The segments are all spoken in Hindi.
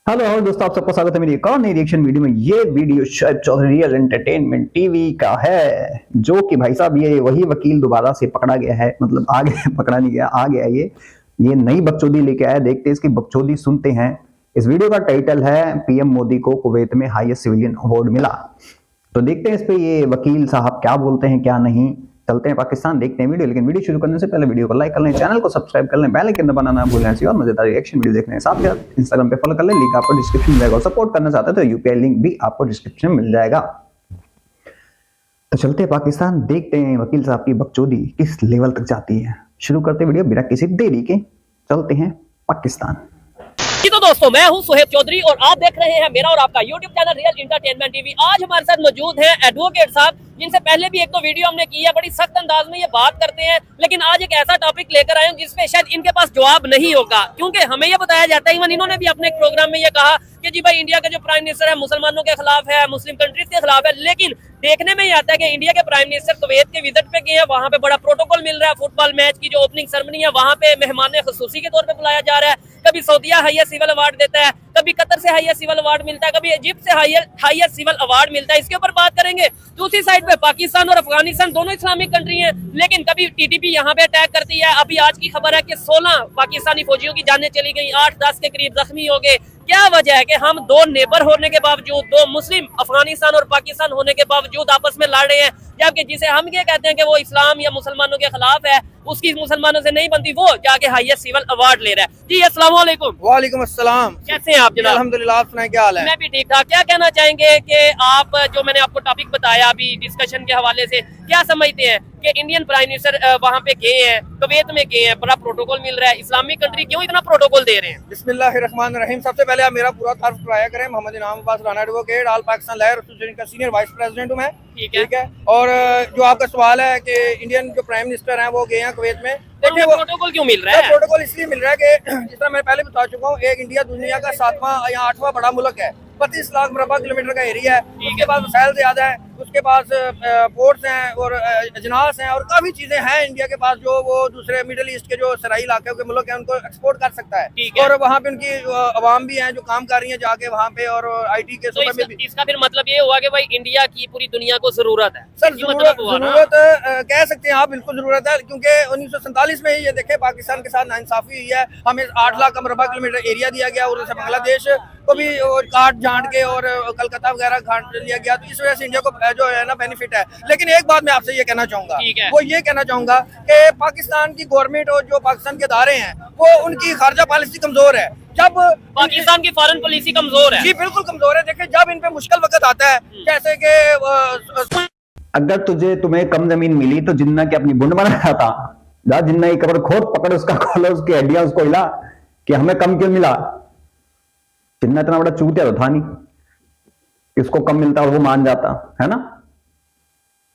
हेलो दोस्तों, आप सबका स्वागत है मेरी एक और नई रिएक्शन वीडियो में। ये video Shoaib Chaudhary real entertainment TV का है, जो कि भाई साहब ये वही वकील दोबारा से पकड़ा गया है। मतलब आ गया, पकड़ा नहीं गया, आ गया ये नई बकचोदी लेके आया। देखते हैं इसकी बकचोदी, सुनते हैं। इस वीडियो का टाइटल है पीएम मोदी को कुवैत में हाईएस्ट सिविलियन अवार्ड मिला। तो देखते हैं इस पे ये वकील साहब क्या बोलते हैं क्या नहीं। चलते हैं पाकिस्तान, देखते हैं वीडियो। लेकिन वीडियो शुरू करने से पहले वीडियो को लाइक कर लें, चैनल को सब्सक्राइब कर लें, बेल आइकन दबाना ना भूलें। ऐसी और मजेदार रिएक्शन वीडियो देखने के साथ इंस्टाग्राम पे फॉलो कर लें, लिंक आपको डिस्क्रिप्शन में जाएगा। सपोर्ट करना चाहते हैं तो यूपीआई लिंक भी आपको डिस्क्रिप्शन में मिल जाएगा। तो चलते हैं पाकिस्तान, देखते हैं वकील साहब की बकचोदी किस लेवल तक जाती है। शुरू करते वीडियो बिना किसी देरी के, चलते हैं पाकिस्तान। जी तो दोस्तों, मैं हूं सुहेब चौधरी और आप देख रहे हैं मेरा और आपका YouTube channel real entertainment TV. आज हमारे साथ मौजूद हैं एडवोकेट साहब, जिनसे पहले भी एक तो वीडियो हमने की है। बड़ी सख्त अंदाज में ये बात करते हैं, लेकिन आज एक ऐसा टॉपिक लेकर आए हैं जिसपे शायद इनके पास जवाब नहीं होगा, क्योंकि हमें ये बताया जाता है, इवन इन्होंने भी अपने प्रोग्राम में ये कहा कि जी भाई इंडिया का जो प्राइम मिनिस्टर है मुसलमानों के खिलाफ है, मुस्लिम कंट्रीज के खिलाफ है। लेकिन देखने में ही आता है कि इंडिया के प्राइम मिनिस्टर कुवैत के विजिट पे गए हैं, वहां पे बड़ा प्रोटोकॉल मिल रहा है। फुटबॉल मैच की जो ओपनिंग सेरेमनी है वहां पे मेहमान खसूसी के तौर पे बुलाया जा रहा है। कभी सऊदीया हाईएस्ट सिविल अवार्ड देता है, कभी कतर से हाईएस्ट सिविल अवार्ड मिलता है, कभी इजिप्ट से हाईएस्ट सिविल अवार्ड मिलता है। इसके ऊपर बात करेंगे। दूसरी साइड पे पाकिस्तान और अफगानिस्तान दोनों इस्लामिक कंट्री हैं, लेकिन कभी टीटीपी यहाँ पे अटैक करती है। अभी आज की खबर है कि 16 पाकिस्तानी फौजियों की जानें चली गई, 8-10 के करीब जख्मी हो गए। क्या वजह है कि हम दो नेबर होने के बावजूद, दो मुस्लिम अफगानिस्तान और पाकिस्तान होने के बावजूद आपस में लड़ रहे हैं, जबकि जिसे हम ये कहते हैं कि वो इस्लाम या मुसलमानों के खिलाफ है, उसकी मुसलमानों से नहीं बनती, वो जाके हाईएस्ट सिविल अवार्ड ले रहा है। जी अस्सलाम वालेकुम। वालेकुम अस्सलाम। कैसे हैं आप जनाब? अल्हम्दुलिल्लाह, आप सुनाएं क्या हाल है? मैं भी ठीक ठाक। क्या कहना चाहेंगे कि आप जो मैंने आपको टॉपिक बताया अभी डिस्कशन के हवाले से, क्या समझते हैं कि इंडियन प्राइम मिनिस्टर वहाँ पे गए हैं, कुवैत में गए हैं, बड़ा प्रोटोकॉल मिल रहा है, इस्लामिक कंट्री क्यों इतना प्रोटोकॉल दे रहे हैं? बिस्मिल्लाहिर्रहमानिर्रहीम। सबसे पहले आप मेरा पूरा तारुफ कराया करें। मोहम्मद इनाम अब्बास राना एडवोकेट, ऑल पाकिस्तान लहर एसोसिएशन का सीनियर वाइस प्रेसिडेंट हूँ मैं। ठीक है। और जो आपका सवाल है कि इंडियन जो प्राइम मिनिस्टर हैं वो गए हैं कुवैत में, देखिए वो प्रोटोकॉल क्यों मिल रहा है? प्रोटोकॉल इसलिए मिल रहा है कि जिस तरह मैं पहले बता चुका हूँ, एक इंडिया दुनिया का 7वां या 8वां बड़ा मुल्क है। 25 लाख मुरबा किलोमीटर का एरिया है। उसके पास वसाइल ज्यादा है, उसके पास पोर्ट्स हैं और अजनास हैं और काफी चीजें हैं इंडिया के पास, जो वो दूसरे मिडिल ईस्ट के जो सराई इलाके के मुल्क हैं उनको एक्सपोर्ट कर सकता है। और वहाँ पे उनकी अवाम भी हैं जो काम कर रही है जाके वहाँ पे, और IT के तो इसका फिर मतलब ये हुआ कि भाई इंडिया की पूरी दुनिया को जरूरत है। सर जरूरत कह सकते हैं आप, बिल्कुल जरूरत है, क्योंकि 1947 में ये देखे पाकिस्तान के साथ नाइंसाफी हुई है। हमें 8 लाख मुरबा किलोमीटर एरिया दिया गया और उसे बांग्लादेश को भी काट झांट के और कलकत्ता वगैरह काट लिया गया, तो इस वजह से इंडिया को जो है ना बेनिफिट है। लेकिन एक बात मैं आपसे ये कहना चाहूंगा, वो ये कहना चाहूंगा कि पाकिस्तान की गवर्नमेंट और जो पाकिस्तान के अदारे हैं वो उनकी खारजा पॉलिसी कमजोर है। जब पाकिस्तान की फॉरेन पॉलिसी कमजोर है, जी बिल्कुल कमजोर है। देखिए जब इन पे मुश्किल वक्त आता है, जैसे कि अगर तुम्हें कम जमीन मिली तो जिन्ना की अपनी बुंड बनाया था, जा जिन्ना की कबर खोद, पकड़ उसका खोलो, उसकी हड्डियां उसको हिला कि हमें कम क्यों मिला। जिन्ना इतना बड़ा चूतिया तो था नहीं कि उसको कम मिलता और वो मान जाता है ना।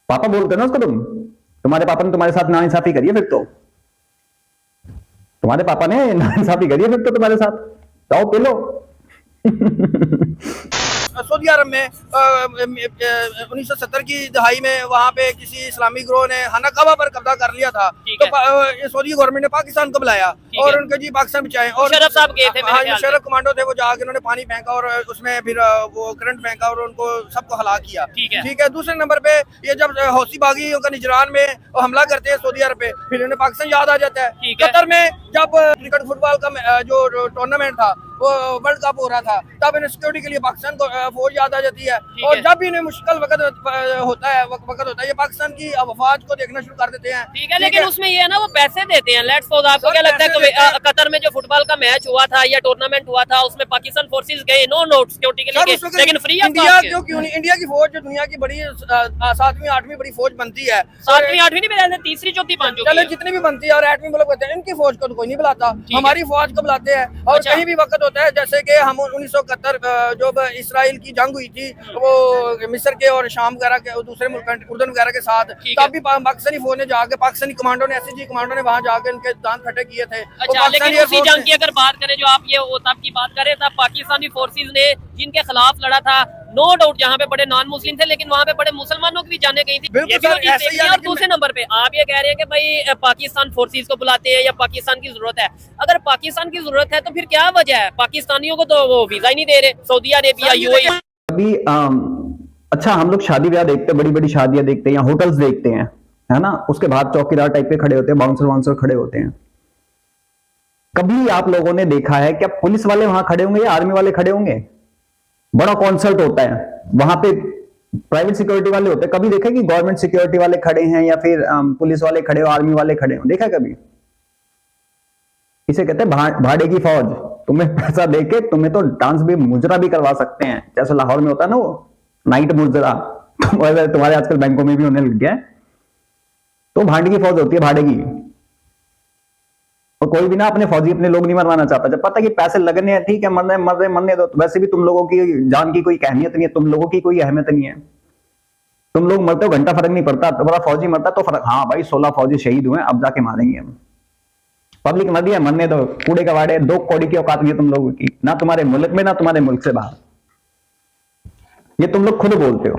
पापा बोलते ना उसको, तुम्हारे पापा ने तुम्हारे साथ नाइंसाफी करी है, फिर तो तुम्हारे पापा ने नाइंसाफी करी है, फिर तो तुम्हारे साथ जाओ पी लो। सऊदी अरब में 1970 की दहाई में वहाँ पे किसी इस्लामी ग्रोह ने खाना काबा पर कब्जा कर लिया था। तो सऊदी गवर्नमेंट ने पाकिस्तान को बुलाया और उनके जी पाकिस्तान बचाए, और शरफ साहब गए थे। हाँ, जो शरफ कमांडो थे वो जाके उन्होंने पानी फेंका और उसमें फिर वो करंट फेंका और उनको सबको हलाक किया। ठीक है। दूसरे नंबर पे ये जब हौसी बागियों का निजरान में हमला करते हैं सऊदी अरब पे, फिर उन्हें पाकिस्तान याद आ जाता है। कतर में जब क्रिकेट फुटबॉल का जो टूर्नामेंट था, वो वर्ल्ड कप हो रहा था, तब इन्हें सिक्योरिटी के लिए पाकिस्तान को फौज याद आ जाती है। और जब भी इन्हें मुश्किल वक्त होता है ये पाकिस्तान की वफात को देखना शुरू कर देते हैं। ठीक है, लेकिन उसमें ये है ना, वो पैसे देते हैं। लेट्स सपोज आपको क्या लगता है कि कतर में जो फुटबॉल का मैच हुआ था या टूर्नामेंट हुआ था, उसमें पाकिस्तान फोर्सेस गए नो नोट सिक्योरिटी के लिए, लेकिन फ्री इंडिया क्यों नहीं? इंडिया की फौज जो दुनिया की बड़ी 7वीं 8वीं बड़ी फौज बनती है, 7वीं 8वीं नहीं मिला, तीसरी चौथी पांचवी, चलो जितनी भी बनती है, और 8वीं मुल्क होते हैं, इनकी फौज को तो कोई नहीं बुलाता, हमारी फौज को बुलाते हैं। और कहीं भी वक्त होता है, जैसे कि हम 1971 जो इसराइल की जंग हुई थी वो मिस्र के और शाम वगैरह के दूसरे मुल्क उर्दन वगैरह के साथ, तब भी पाकिस्तानी फौज ने जाके, पाकिस्तानी कमांडो ने, SCG कमांडो ने वहां जाके उनके दांत फटे किए थे। अच्छा, लेकिन उसी जंग की अगर बात करें जो आप ये तब की बात करें, तब पाकिस्तानी फोर्सेस ने जिनके खिलाफ लड़ा था नो डाउट जहाँ पे बड़े नॉन मुस्लिम थे, लेकिन वहाँ पे बड़े मुसलमानों की भी जाने गई थी। बिल्कुल ये भी सर, चीज़ ऐसे ही देखी है। है, और लेकिन दूसरे नंबर पे आप ये कह रहे हैं कि भाई पाकिस्तान फोर्सेस को बुलाते हैं या पाकिस्तान की जरूरत है। अगर पाकिस्तान की जरूरत है तो फिर क्या वजह है? पाकिस्तानियों को तो वो वीजा ही नहीं दे रहे, सऊदी अरेबिया, यूएई। अभी अच्छा, हम लोग शादी ब्याह देखते हैं, बड़ी बड़ी शादियां देखते हैं या होटल्स देखते हैं, है ना, उसके बाद चौकीदार टाइप के खड़े होते हैं, बाउंसर वाउंसर खड़े होते हैं। कभी आप लोगों ने देखा है क्या पुलिस वाले वहां खड़े होंगे या आर्मी वाले खड़े होंगे? बड़ा कॉन्सर्ट होता है वहां पे, प्राइवेट सिक्योरिटी वाले होते हैं, कभी देखा कि गवर्नमेंट सिक्योरिटी वाले खड़े हैं या फिर पुलिस वाले खड़े हो, आर्मी वाले खड़े हो? देखा कभी? इसे कहते हैं भाड़े की फौज। तुम्हें पैसा देके तुम्हें तो डांस भी, मुजरा भी करवा सकते हैं, जैसे लाहौर में होता है ना वो नाइट मुजरा, तुम्हारे आजकल बैंकों में भी होने लग गया है। तो भाड़े की फौज होती है, भाड़े की। और कोई भी ना अपने फौजी, अपने लोग नहीं मरवाना चाहता, जब पता कि पैसे लगने हैं, ठीक है, मरने दो। वैसे भी तुम लोगों की जान की कोई अहमियत नहीं है, तुम लोगों की कोई अहमियत नहीं है। तुम लोग मरते हो, घंटा फर्क नहीं पड़ता। तुम्हारा फौजी मरता तो फर्क, हाँ भाई 16 फौजी शहीद हुए, अब जाके मारेंगे हम। पब्लिक मर दिया, मरने दो, कूड़े कबाड़े, 2 कौड़ी की औकात नहीं है तुम लोगों की, ना तुम्हारे मुल्क में ना तुम्हारे मुल्क से बाहर। ये तुम लोग खुद बोलते हो।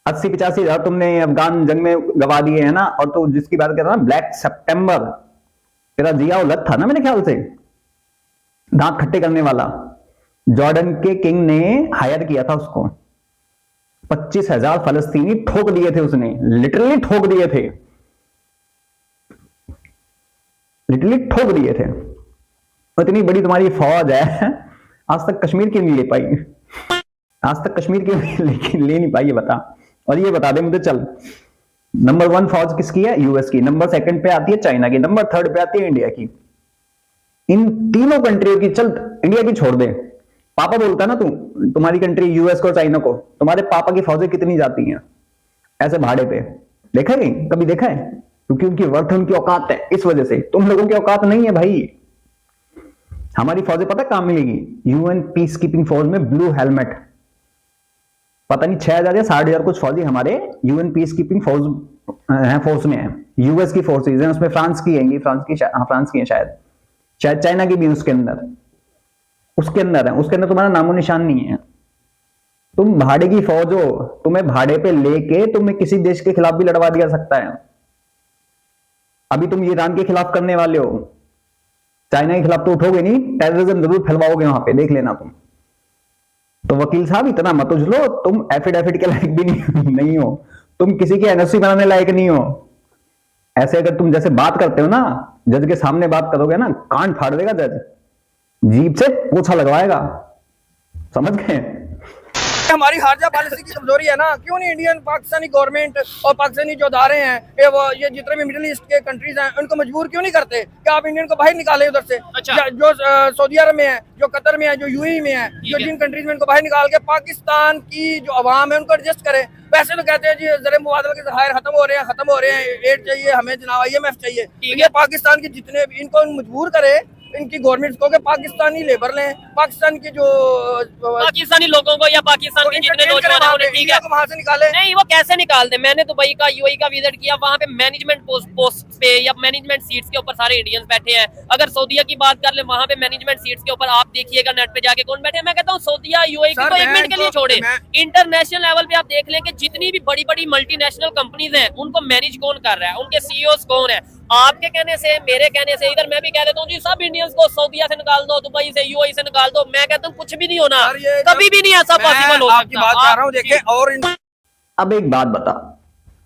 80-85 हजार तुमने अफगान जंग में गवा दिए है ना। और तो जिसकी बात कर रहा ना, ब्लैक सितंबर, तेरा जिया उलट था ना मेरे ख्याल से, दांत खट्टे करने वाला, जॉर्डन के किंग ने हायर किया था उसको। 25,000 फलस्तीनी ठोक दिए थे उसने, लिटरली ठोक दिए थे, लिटरली ठोक दिए थे। तो इतनी बड़ी तुम्हारी फौज है, आज तक कश्मीर क्यों नहीं ले पाई? आज तक कश्मीर क्यों ले नहीं पाई, ये बता। और ये बता दे मुझे, चल, नंबर 1 फौज किसकी है? यूएस की। नंबर 2 पे आती है चाइना की। नंबर 3 पे आती है इंडिया की। इन तीनों कंट्रियों की, चल इंडिया की छोड़ दे, पापा बोलता है ना, तुम्हारी कंट्री यूएस को, चाइना को, तुम्हारे पापा की फौजें कितनी जाती हैं ऐसे भाड़े पे? देखा नहीं कभी? देखा है? क्योंकि उनकी वर्थ, उनकी औकात है, इस वजह से। तुम लोगों की औकात नहीं है भाई। हमारी फौजें पता कहां मिलेगी? यूएन पीस कीपिंग फोर्स में, ब्लू हेलमेट। पता नहीं 6,000 या 60,000 कुछ फौजी हमारे यूएन पीस कीपिंग फोर्स में है। यूएस की फोर्सेज हैं, उसमें फ्रांस की है, फ्रांस की है शायद चाइना की भी उसके अंदर तुम्हारा नामो निशान नहीं है। तुम भाड़े की फौज हो, तुम्हें भाड़े पे लेके तुम्हें किसी देश के खिलाफ भी लड़वा दिया सकता है। अभी तुम ईरान के खिलाफ करने वाले हो, चाइना के खिलाफ तो उठोगे नहीं, टेररिज्म जरूर फैलवाओगे वहां पे, देख लेना तुम। तो वकील साहब इतना मत उछलो, तुम एफिडेविट के लायक भी नहीं हो, तुम किसी की एनओसी बनाने लायक नहीं हो। ऐसे अगर तुम जैसे बात करते हो ना, जज के सामने बात करोगे ना, कान फाड़ देगा जज, जीभ से पोछा लगवाएगा, समझ गए? हमारी हारजा पॉलिसी की कमजोरी है ना। क्यों नहीं इंडियन, पाकिस्तानी गवर्नमेंट और पाकिस्तानी जो अदारे हैं, ये जितने भी मिडिल ईस्ट के कंट्रीज हैं, उनको मजबूर क्यों नहीं करते कि आप इंडियन को बाहर निकाले उधर से? अच्छा। जो सऊदी अरब में है, जो कतर में है, जो यूएई में है, जो जिन कंट्रीज में, इनको बाहर निकाल के पाकिस्तान की जो अवाम है उनको एडजस्ट करें। वैसे तो कहते हैं जी ज़र मुबादला के ज़खायर खत्म हो रहे हैं, एड चाहिए हमें, जनाब IMF चाहिए। ये पाकिस्तान के जितने भी, इनको मजबूर करे इनकी गवर्नमेंट को कि पाकिस्तानी लेबर लें, पाकिस्तान की जो पाकिस्तानी लोगों को या पाकिस्तान के जितने नौजवान हैं उन्हें, ठीक है, वहां से निकाले। नहीं वो कैसे निकाल दे? मैंने दुबई का, यूएई का विजिट किया, वहां पे मैनेजमेंट पोस्ट पे या मैनेजमेंट सीट्स के ऊपर सारे इंडियंस बैठे हैं। अगर सऊदीया की बात कर ले, वहां पे मैनेजमेंट सीट्स के ऊपर आप देखिएगा नेट पे जाके कौन बैठे हैं। मैं कहता हूँ सऊदीया, यूएई की तो 1 मिनट के लिए छोड़े, इंटरनेशनल लेवल पे आप देख लें कि जितनी भी बड़ी बड़ी मल्टीनेशनल कंपनीज हैं, उनको मैनेज कौन कर रहा है, उनके सीईओज कौन है? आपके कहने से, मेरे कहने से, इधर मैं भी कह देता हूँ जी सब इंडियंस को सऊदीया से निकाल दो, दुबई से, यूएई से निकाल दो। मैं कहता हूँ कुछ भी नहीं होना, कभी भी नहीं ऐसा पॉसिबल हो सकता। आपकी बात कर रहा हूँ, देखें। और अब एक बात बता,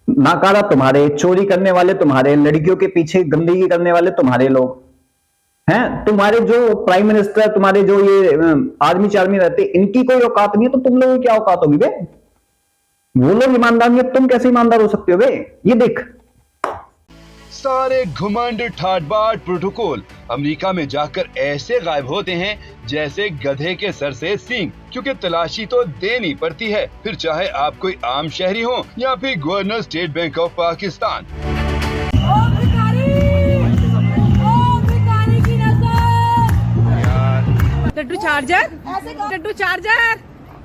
नाकारा तुम्हारे, चोरी करने वाले तुम्हारे, लड़कियों के पीछे गंदगी करने वाले तुम्हारे लोग हैं, तुम्हारे जो प्राइम मिनिस्टर, तुम्हारे जो ये आर्मी चार्मी रहते, इनकी कोई औकात नहीं है, तो तुम लोगों की क्या औकात होगी बे? वो लोग ईमानदार नहीं है, तुम कैसे ईमानदार हो सकते हो बे? ये देख, सारे घुमंड ठाट बाट प्रोटोकॉल अमेरिका में जाकर ऐसे गायब होते हैं जैसे गधे के सर से सींग, क्योंकि तलाशी तो देनी पड़ती है, फिर चाहे आप कोई आम शहरी हो या फिर governor State Bank of Pakistan. Daddu charger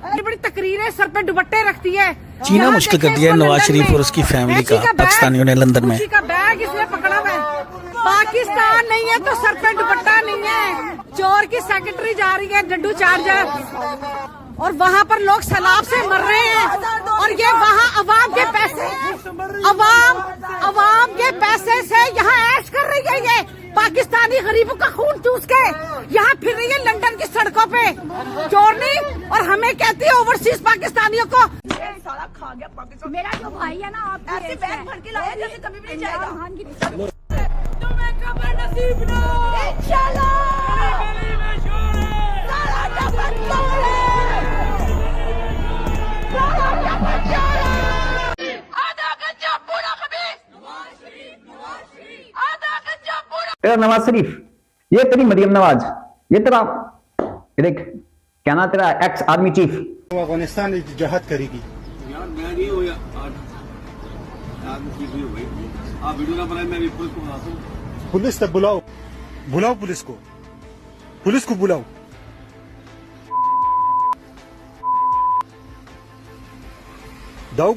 ये बड़ी तकरीर है, सर पे दुपट्टे रखती है। जीना मुश्किल कर दिया है नवाज शरीफ और उसकी फैमिली का पाकिस्तानियों ने लंदन में। का बैग इसने पकड़ा हुआ है, पाकिस्तान नहीं है तो सर पे दुपट्टा नहीं है। चोर की सेक्रेटरी जा रही है डड्डू चार्जर। और वहाँ पर लोग सैलाब से मर रहे हैं और ये वहाँ अवाम के पैसे, अवाम के पैसे से यहाँ ऐश कर रही है ये पाकिस्तानी गरीबों का खून चूस के यहाँ फिर रही है लंदन की सड़कों पे चोरनी, और हमें कहती है ओवरसीज पाकिस्तानियों को। सारा खा गया पाकिस्तान। मेरा जो भाई है ना, आप ऐसे बैग भर के लाया जैसे कभी भी नहीं जाएगा। तुम्हें खबर नसीब ना इंशाल्लाह। तेरा नवाज शरीफ, ये तेरी मरियम नवाज, ये तेरा देख क्या ना तेरा एक्स आर्मी चीफ अफगानिस्तान में जहाद करेगी। यार मैं नहीं हो आप वीडियो ना बनाए, मैं भी पुलिस को बुलाता हूं। पुलिस तक बुलाओ, बुलाओ पुलिस को बुलाओ। दाऊद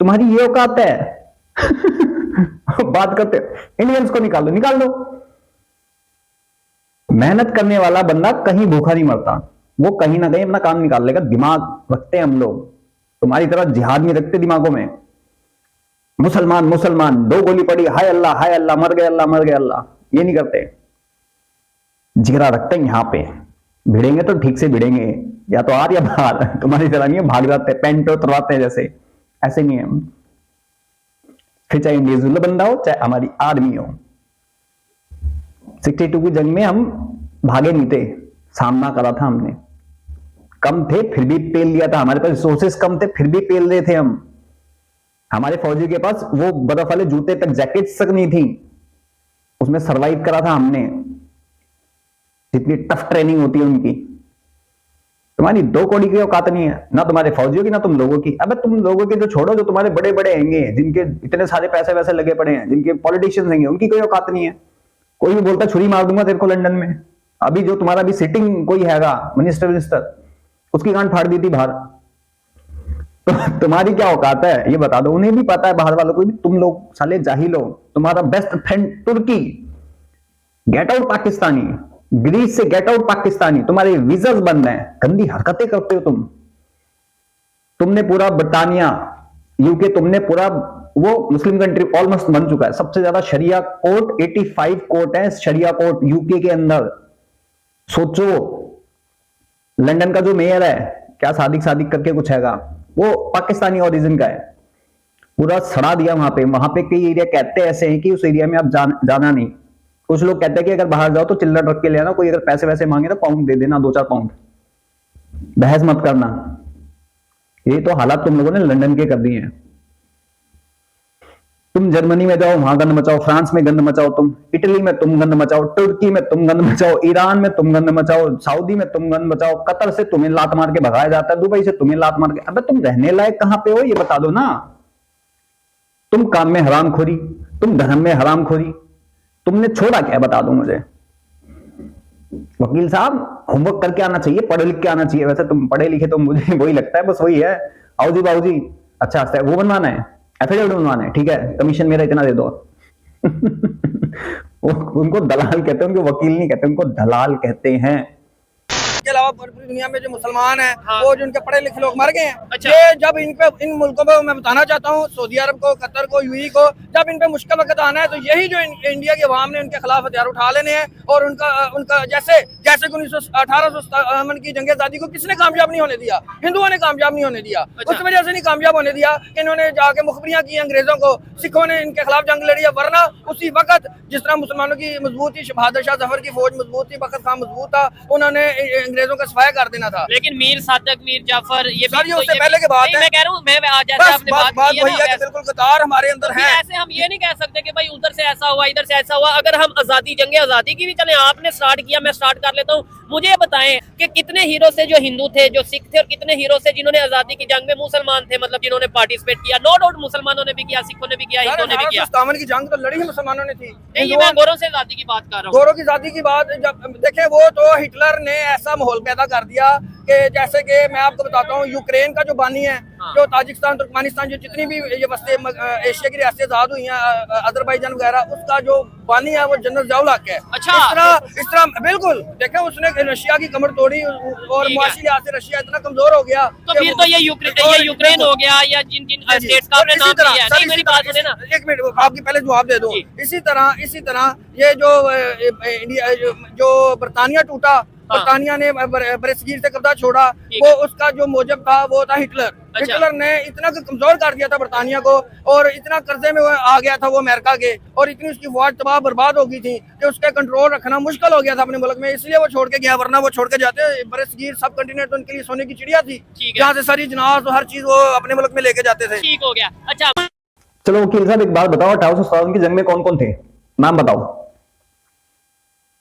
तुम्हारी ये औकात है बात करते इंडियंस को निकाल दो। मेहनत करने वाला बंदा कहीं भूखा नहीं मरता, वो कहीं ना कहीं अपना काम निकाल लेगा। दिमाग रखते हैं हम लोग, तुम्हारी तरह जिहाद नहीं रखते दिमागों में। मुसलमान मुसलमान, 2 गोली पड़ी, हाय अल्लाह मर गए अल्लाह, ये नहीं करते। जिगरा रखते हैं यहाँ पे, भिड़ेंगे तो ठीक से भिड़ेंगे, या तो आर या बाहर। तुम्हारी तरह नहीं है भाग जाते पेंट उतरवाते हैं जैसे, ऐसे नहीं है। फिर चाहे इंडिविजुअल बंदा हो चाहे हमारी आर्मी हो। 62 की जंग में हम भागे नहीं थे, सामना करा था हमने। कम थे फिर भी पेल लिया था, हमारे पास रिसोर्सेस कम थे फिर भी पेल रहे थे हम। हमारे फौजी के पास वो बर्फ वाले जूते तक, जैकेट्स तक नहीं थी, उसमें सरवाइव करा था हमने। जितनी टफ ट्रेनिंग होती है उनकी, तुम्हारी 2 कौड़ी की औकात नहीं है, ना तुम्हारे फौजियों की ना तुम लोगों की। अबे तुम लोगों के जो छोड़ो, जो तुम्हारे बड़े बड़े हैंगे, जिनके इतने सारे पैसे वैसे लगे पड़े हैं, जिनके पॉलिटिशियंस हैंगे, उनकी कोई औकात नहीं है। कोई भी बोलता छुरी मार दूंगा तेरे को लंदन में। अभी जो तुम्हारा भी सिटिंग कोई हैगा मिनिस्टर, उसकी गांड फाड़ दी थी बाहर। तो तुम्हारी क्या औकात है ये बता दो। उन्हें भी पता है, बाहर वालों को भी, तुम लोग साले जाहिल हो। तुम्हारा बेस्ट फ्रेंड तुर्की, गेट आउट पाकिस्तानी। ग्रीस से गेट आउट पाकिस्तानी, तुम्हारे वीजास बंद हैं। गंदी हरकतें करते हो तुमने पूरा ब्रिटानिया, यूके, तुमने पूरा वो मुस्लिम कंट्री ऑलमोस्ट बन चुका है। सबसे ज्यादा शरिया कोर्ट 85 कोर्ट है शरिया कोर्ट यूके के अंदर। सोचो, लंदन का जो मेयर है, क्या सादिक करके कुछ हैगा, वो पाकिस्तानी ओरिजिन का है। पूरा सड़ा दिया वहां पे कई एरिया कहते ऐसे हैं कि उस एरिया में आप जाना नहीं। कुछ लोग कहते हैं कि अगर बाहर जाओ तो चिल्लर रख के ले आना, कोई अगर पैसे वैसे मांगे तो पाउंड दे देना, 2-4 पाउंड। बहस मत करना। ये तो हालात तुम लोगों ने लंदन के कर दिए हैं। तुम जर्मनी में जाओ, वहां गंद मचाओ, फ्रांस में गंद मचाओ, तुम इटली में तुम गंद मचाओ, तुर्की में तुम गंद मचाओ, ईरान में तुम गंद मचाओ, सऊदी में तुम गंद मचाओ, कतर से तुम्हें लात मार के भगाया जाता है, दुबई से तुम्हें लात मार के। अबे तुम रहने लायक कहां पे हो ये बता दो ना। तुम काम में हरामखोरी, तुम धर्म में हरामखोरी, तुमने छोड़ा क्या बता दो मुझे। वकील साहब, होमवर्क करके आना चाहिए, पढ़े लिख के आना चाहिए। वैसे तुम पढ़े लिखे तो मुझे वही लगता है, बस वही है। आओ जी बाबू जी, अच्छा वो बनवाना है, एफिडेविट बनवाना है, ठीक है, कमीशन मेरा इतना दे दो। उनको दलाल कहते हैं, उनको वकील नहीं कहते, उनको दलाल कहते हैं। के अलावा पूरी दुनिया में जो मुसलमान हैं, वो जो उनके पढ़े लिखे लोग मर गए हैं। ये जब इन मुल्कों में, मैं बताना चाहता हूँ, सऊदी अरब को, कतर को, यूएई को, जब इन पे मुश्किल वक्त आना है तो यही जो इंडिया के अवाम ने उनके खिलाफ हथियार उठा लेने हैं। और उनका जैसे 1857 की जंग आजादी को किसने कामयाब नहीं होने दिया? हिंदुओं ने कामयाब नहीं होने दिया। उस वजह से नहीं कामयाब होने दिया कि इन्होंने जाके मुखबरियां की अंग्रेजों को, सिखों ने इनके खिलाफ जंग लड़ी है। वरना उसी वक्त जिस तरह मुसलमानों की मजबूत थी, बहादुर शाह जफर की फौज मजबूत थी, बखत खान मजबूत था, उन्होंने अंग्रेजों चीजों का सफाया कर देना था। लेकिन मीर सादक, मीर जाफर, ये सर ये उससे पहले की बात है। मैं कह रहा हूँ, मैं आज बस आपने बात बात की है वही है ना, कि बिल्कुल कतार हमारे अंदर तो है। ऐसे हम ये नहीं कह सकते कि भाई उधर से ऐसा हुआ, इधर से ऐसा हुआ। अगर हम आजादी, जंग आजादी की भी चले, आपने स्टार्ट किया, मैं स्टार्ट कर लेता हूँ। मुझे ये बताएं कि कितने हीरो से जो हिंदू थे, जो सिख थे, और कितने हीरो से जिन्होंने आजादी की जंग में मुसलमान थे, मतलब जिन्होंने पार्टिसिपेट किया। नो डाउट मुसलमानों ने भी किया, सिखों ने भी किया, हिंदुओं ने भी किया। 1857 की जंग तो लड़ी ही मुसलमानों ने थी। नहीं, मैं गोरों से आजादी की बात कर रहा हूँ। गोरों की आजादी की बात जब देखे, वो तो हिटलर ने ऐसा माहौल पैदा कर दिया कि जैसे कि मैं आपको बताता हूँ, यूक्रेन का जो बानी है, जो ताजिकिस्तान, तुर्कमेनिस्तान, जो जितनी भी ये वस्ते एशिया की रियासतें आजाद हुई हैं, अजरबैजान वगैरह, उसका जो बानी है वो जनरल ज़ियाउल हक है। अच्छा, इस तरह बिल्कुल देखे, उसने रशिया की कमर तोड़ी और मुआशी लिहाज से रशिया इतना कमजोर हो गया। तो फिर तो ये यूक्रेन हो गया, या जिन जिन स्टेट्स का आपने नाम लिया। नहीं, मेरी बात सुने ना, एक मिनट आपकी पहले जवाब दे दूं। इसी तरह ये जो इंडिया, जो बरतानिया टूटा, बरतानिया ने बरसगीर से कब्जा छोड़ा, वो उसका जो मौजब था वो था हिटलर। हिटलर ने इतना कमजोर कर दिया था बरतानिया को, और इतना कर्जे में आ गया था वो अमेरिका के, और इतनी उसकी फौज तबाह बर्बाद हो गई थी कि उसका कंट्रोल रखना मुश्किल हो गया था अपने मुल्क में, इसलिए वो छोड़ के गया। वरना वो छोड़ के जाते, बरसगीर सब कंटिनेंट उनके लिए सोने की चिड़िया थी, जहाँ से सारी जनाज हर चीज वो अपने मुल्क में लेके जाते थे। ठीक हो गया। अच्छा चलो वकील साहब, एक बात बताओ, 1857 की जंग में कौन कौन थे, नाम बताओ।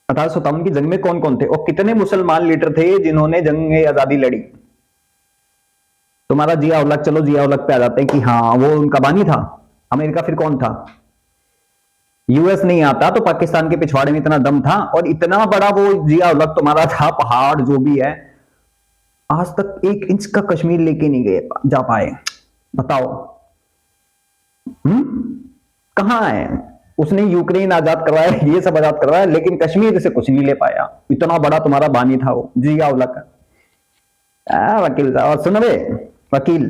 1857 की जंग में कौन कौन थे और कितने मुसलमान लीडर थे जिन्होंने जंग आजादी लड़ी? तुम्हारा जिया उल हक, चलो जिया उल हक पे आ जाते हैं कि हाँ वो उनका बानी था। अमेरिका फिर कौन था? यूएस नहीं आता तो पाकिस्तान के पिछवाड़े में इतना दम था, और इतना बड़ा वो जिया उल हक तुम्हारा था, पहाड़ जो भी है, आज तक 1 इंच का कश्मीर लेके नहीं गए जा पाए। बताओ कहां है? उसने यूक्रेन आजाद करवाया, ये सब आजाद करवाया, लेकिन कश्मीर से कुछ नहीं ले पाया। इतना बड़ा तुम्हारा बानी था वो जिया उल हक। वकील साहब सुनो बे वकील,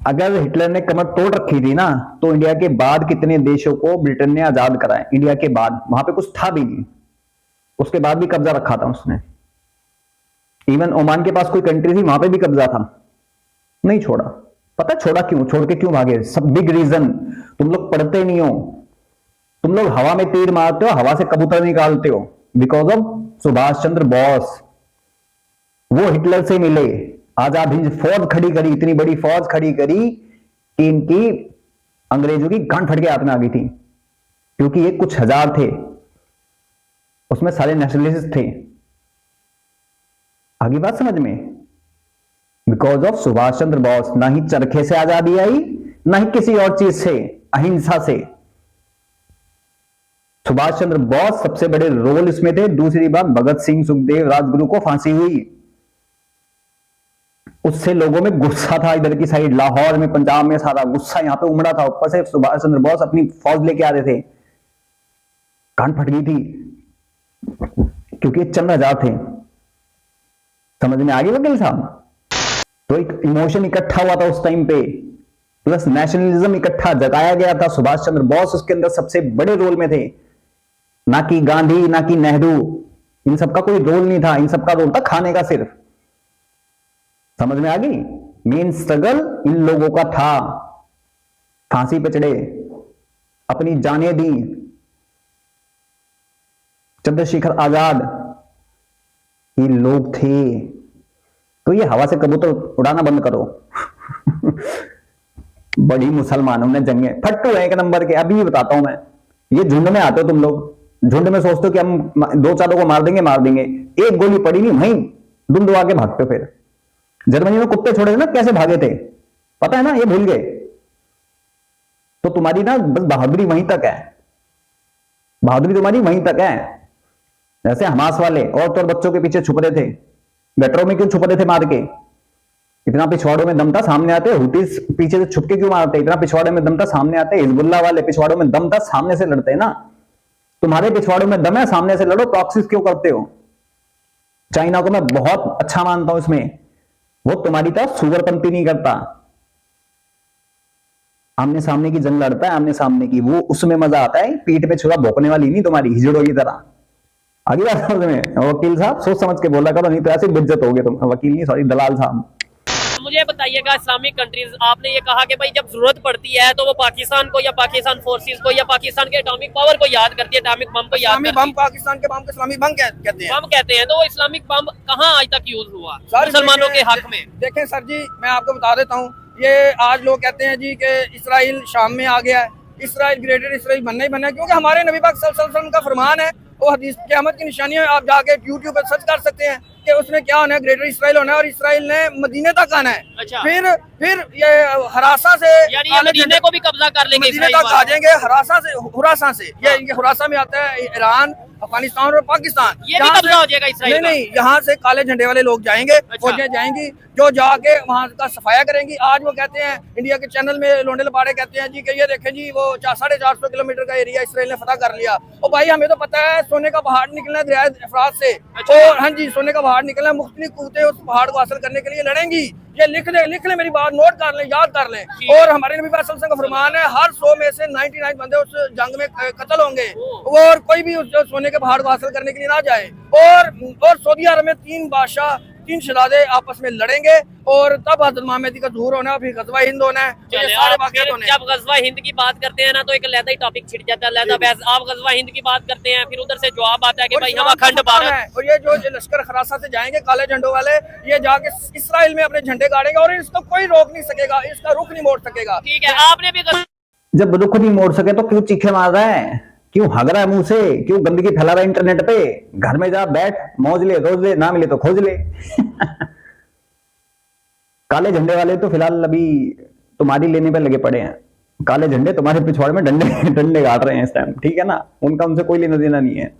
अगर हिटलर ने कमर तोड़ रखी थी ना, तो इंडिया के बाद कितने देशों को ब्रिटेन ने आजाद कराया? इंडिया के बाद वहां पे कुछ था भी नहीं, उसके बाद भी कब्जा रखा था उसने। इवन ओमान के पास कोई कंट्री थी, वहां पे भी कब्जा था, नहीं छोड़ा। पता छोड़ा क्यों? छोड़ के क्यों भागे? सब बिग रीजन, तुम लोग पढ़ते नहीं हो, तुम लोग हवा में तीर मारते हो, हवा से कबूतर निकालते हो। बिकॉज ऑफ सुभाष चंद्र बोस, वो हिटलर से मिले, आजाद हिंद फौज खड़ी करी, इतनी बड़ी फौज खड़ी करी कि इनकी अंग्रेजों की गांड फट के हाथ में आ गई थी, क्योंकि ये कुछ हजार थे, उसमें सारे नेशनलिस्ट थे। आगे बात समझ में? बिकॉज ऑफ सुभाष चंद्र बोस, ना ही चरखे से आजादी आई, ना ही किसी और चीज से, अहिंसा से। सुभाष चंद्र बोस सबसे बड़े रोल इसमें थे। दूसरी बात, भगत सिंह, सुखदेव, राजगुरु को फांसी हुई, उससे लोगों में गुस्सा था, इधर की साइड लाहौर में, पंजाब में सारा गुस्सा यहां पे उमड़ा था। ऊपर से सुभाष चंद्र बोस अपनी फौज लेके आ रहे थे, कान फट गई थी, क्योंकि चंद हजार थे। समझ में आ गई वकील साहब? तो एक इमोशन इकट्ठा हुआ था उस टाइम पे, प्लस नेशनलिज्म इकट्ठा जगाया गया था। सुभाष चंद्र बोस उसके अंदर सबसे बड़े रोल में थे, ना कि गांधी, ना कि नेहरू, इन सबका कोई रोल नहीं था। इन सबका रोल था खाने का सिर्फ। समझ में आ गई? मेन स्ट्रगल इन लोगों का था, फांसी पे चढ़े, अपनी जानें दी। चंद्रशेखर आजाद, ये लोग थे। तो ये हवा से कबूतर उड़ाना बंद करो। बड़ी मुसलमानों ने जंगे, फट्टू है एक नंबर के। अभी बताता हूं मैं, ये झुंड में आते हो तुम लोग, झुंड में सोचते हो कि हम 2-4 को मार देंगे, एक गोली पड़ी नहीं वहीं दुम दुआ के भागते हो। फिर जर्मनी में कुत्ते छोड़े थे ना, कैसे भागे थे पता है ना? ये भूल गए। तो तुम्हारी ना बस बहादुरी वहीं तक है, बहादुरी तुम्हारी वहीं तक है। जैसे हमास वाले औरत और बच्चों के पीछे छुप रहे थे, गटरों में क्यों छुप रहे थे मार के? इतना पिछवाड़ों में दम था, सामने आते। हुतीस पीछे से छुप के क्यों मारते? इतना पिछवाड़े में दम था, सामने आते। हिजबुल्लाह वाले पिछवाड़ों में दम था, सामने से लड़ते ना। तुम्हारे पिछवाड़ों में दम है, सामने से लड़ो। प्रॉक्सीज क्यों करते हो? चाइना को मैं बहुत अच्छा मानता हूं इसमें, वो तुम्हारी तरह सुगरपंती नहीं करता, आमने सामने की जंग लड़ता है, आमने सामने की, वो उसमें मजा आता है। पीठ पे छुरा भोंकने वाली नहीं तुम्हारी, हिजड़ों की तरह। आगे बात समझ में? वकील साहब सोच समझ के बोला करो, नहीं तो ऐसे बेइज्जत हो गए तुम। वकील नहीं, सॉरी, दलाल साहब। मुझे बताइएगा, इस्लामिक कंट्रीज, आपने ये कहा कि भाई जब जरूरत पड़ती है तो वो पाकिस्तान को या पाकिस्तान फोर्सेस को या पाकिस्तान के एटॉमिक पावर को याद करती है, एटॉमिक बम को याद करती है। बम, पाकिस्तान के बम को इस्लामिक बम कहते हैं। बम कहते हैं, तो वो इस्लामिक बम कहाँ आज तक यूज हुआ मुसलमानों के हक में? देखें सर जी, मैं आपको बता देता हूँ, ये आज लोग कहते हैं जी कि इसराइल शाम में आ गया है, इसराइल ग्रेटर इसराइल बनना ही बनना है, क्योंकि हमारे नबी पाक सल्लल्लाहु अलैहि वसल्लम का फरमान है, वो हदीस क़यामत की निशानी है। आप जाके यूट्यूब पर सर्च कर सकते हैं कि उसमें क्या होना है, ग्रेटर इसराइल होना है और इसराइल ने मदीने तक आना है। अच्छा। फिर ये हरासा से यानी ये मदीने को भी कब्जा कर लेंगे, मदीने तक आ जाएंगे, हुरासा से ये हुरासा में आता है ईरान, अफगानिस्तान और पाकिस्तान, ये भी कब्जा हो जाएगा इसराइल का? नहीं, यहाँ से काले झंडे वाले लोग जाएंगे, फौजें जाएंगी जो जाके वहाँ का सफाया करेंगी। आज वो कहते हैं, इंडिया के चैनल में लोंडे लपाड़े कहते हैं जी कि ये देखें जी वो 450 किलोमीटर का एरिया इसराइल ने फतह कर लिया। और भाई हमें तो पता है सोने का पहाड़ निकलना है दरिया अफरात से, और हाँ जी सोने का पहाड़ निकलना है, मुख्तलिफ कुव्वतें उस पहाड़ को हासिल करने के लिए लड़ेंगी। ये लिख ले मेरी बात, नोट कर लें, याद कर लें। और हमारे नबी पाक सल्लल्लाहु अलैहि वसल्लम का फरमान है, हर 100 में से 99 बंदे उस जंग में कत्ल होंगे, और कोई भी उस सोने के पहाड़ को हासिल करने के लिए ना जाए। और सऊदी अरब में 3 बादशाह, 3 शहजादे आपस में लड़ेंगे, और तब हज़रत मोहम्मद का ज़हूर होना है, फिर गज़वा हिंद होना है। जब गज़वा हिंद की बात करते हैं ना तो एक अलग ही टॉपिक छिड़ जाता है, आप गज़वा हिंद की बात करते हैं, फिर उधर से जवाब आता है कि भाई हम अखंड भारत है। और ये जो लश्कर खरासा से जाएंगे काले झंडों वाले, ये जाके इसराइल में अपने झंडे गाड़ेंगे और इसको कोई रोक नहीं सकेगा, इसका रुख नहीं मोड़ सकेगा। ठीक है, आपने भी जब रुख नहीं मोड़ सके तो क्यों चीखे मार रहा है, क्यों हग रहा है मुंह से, क्यों गंदगी फैला रहा है इंटरनेट पे? घर में जा, बैठ, मौज ले, रोज ले, ना मिले तो खोज ले। काले झंडे वाले तो फिलहाल अभी तुम्हारी लेने पे लगे पड़े हैं, काले झंडे तुम्हारे पिछवाड़े में डंडे गाड़ रहे हैं इस टाइम, ठीक है ना? उनका उनसे कोई लेना देना नहीं है।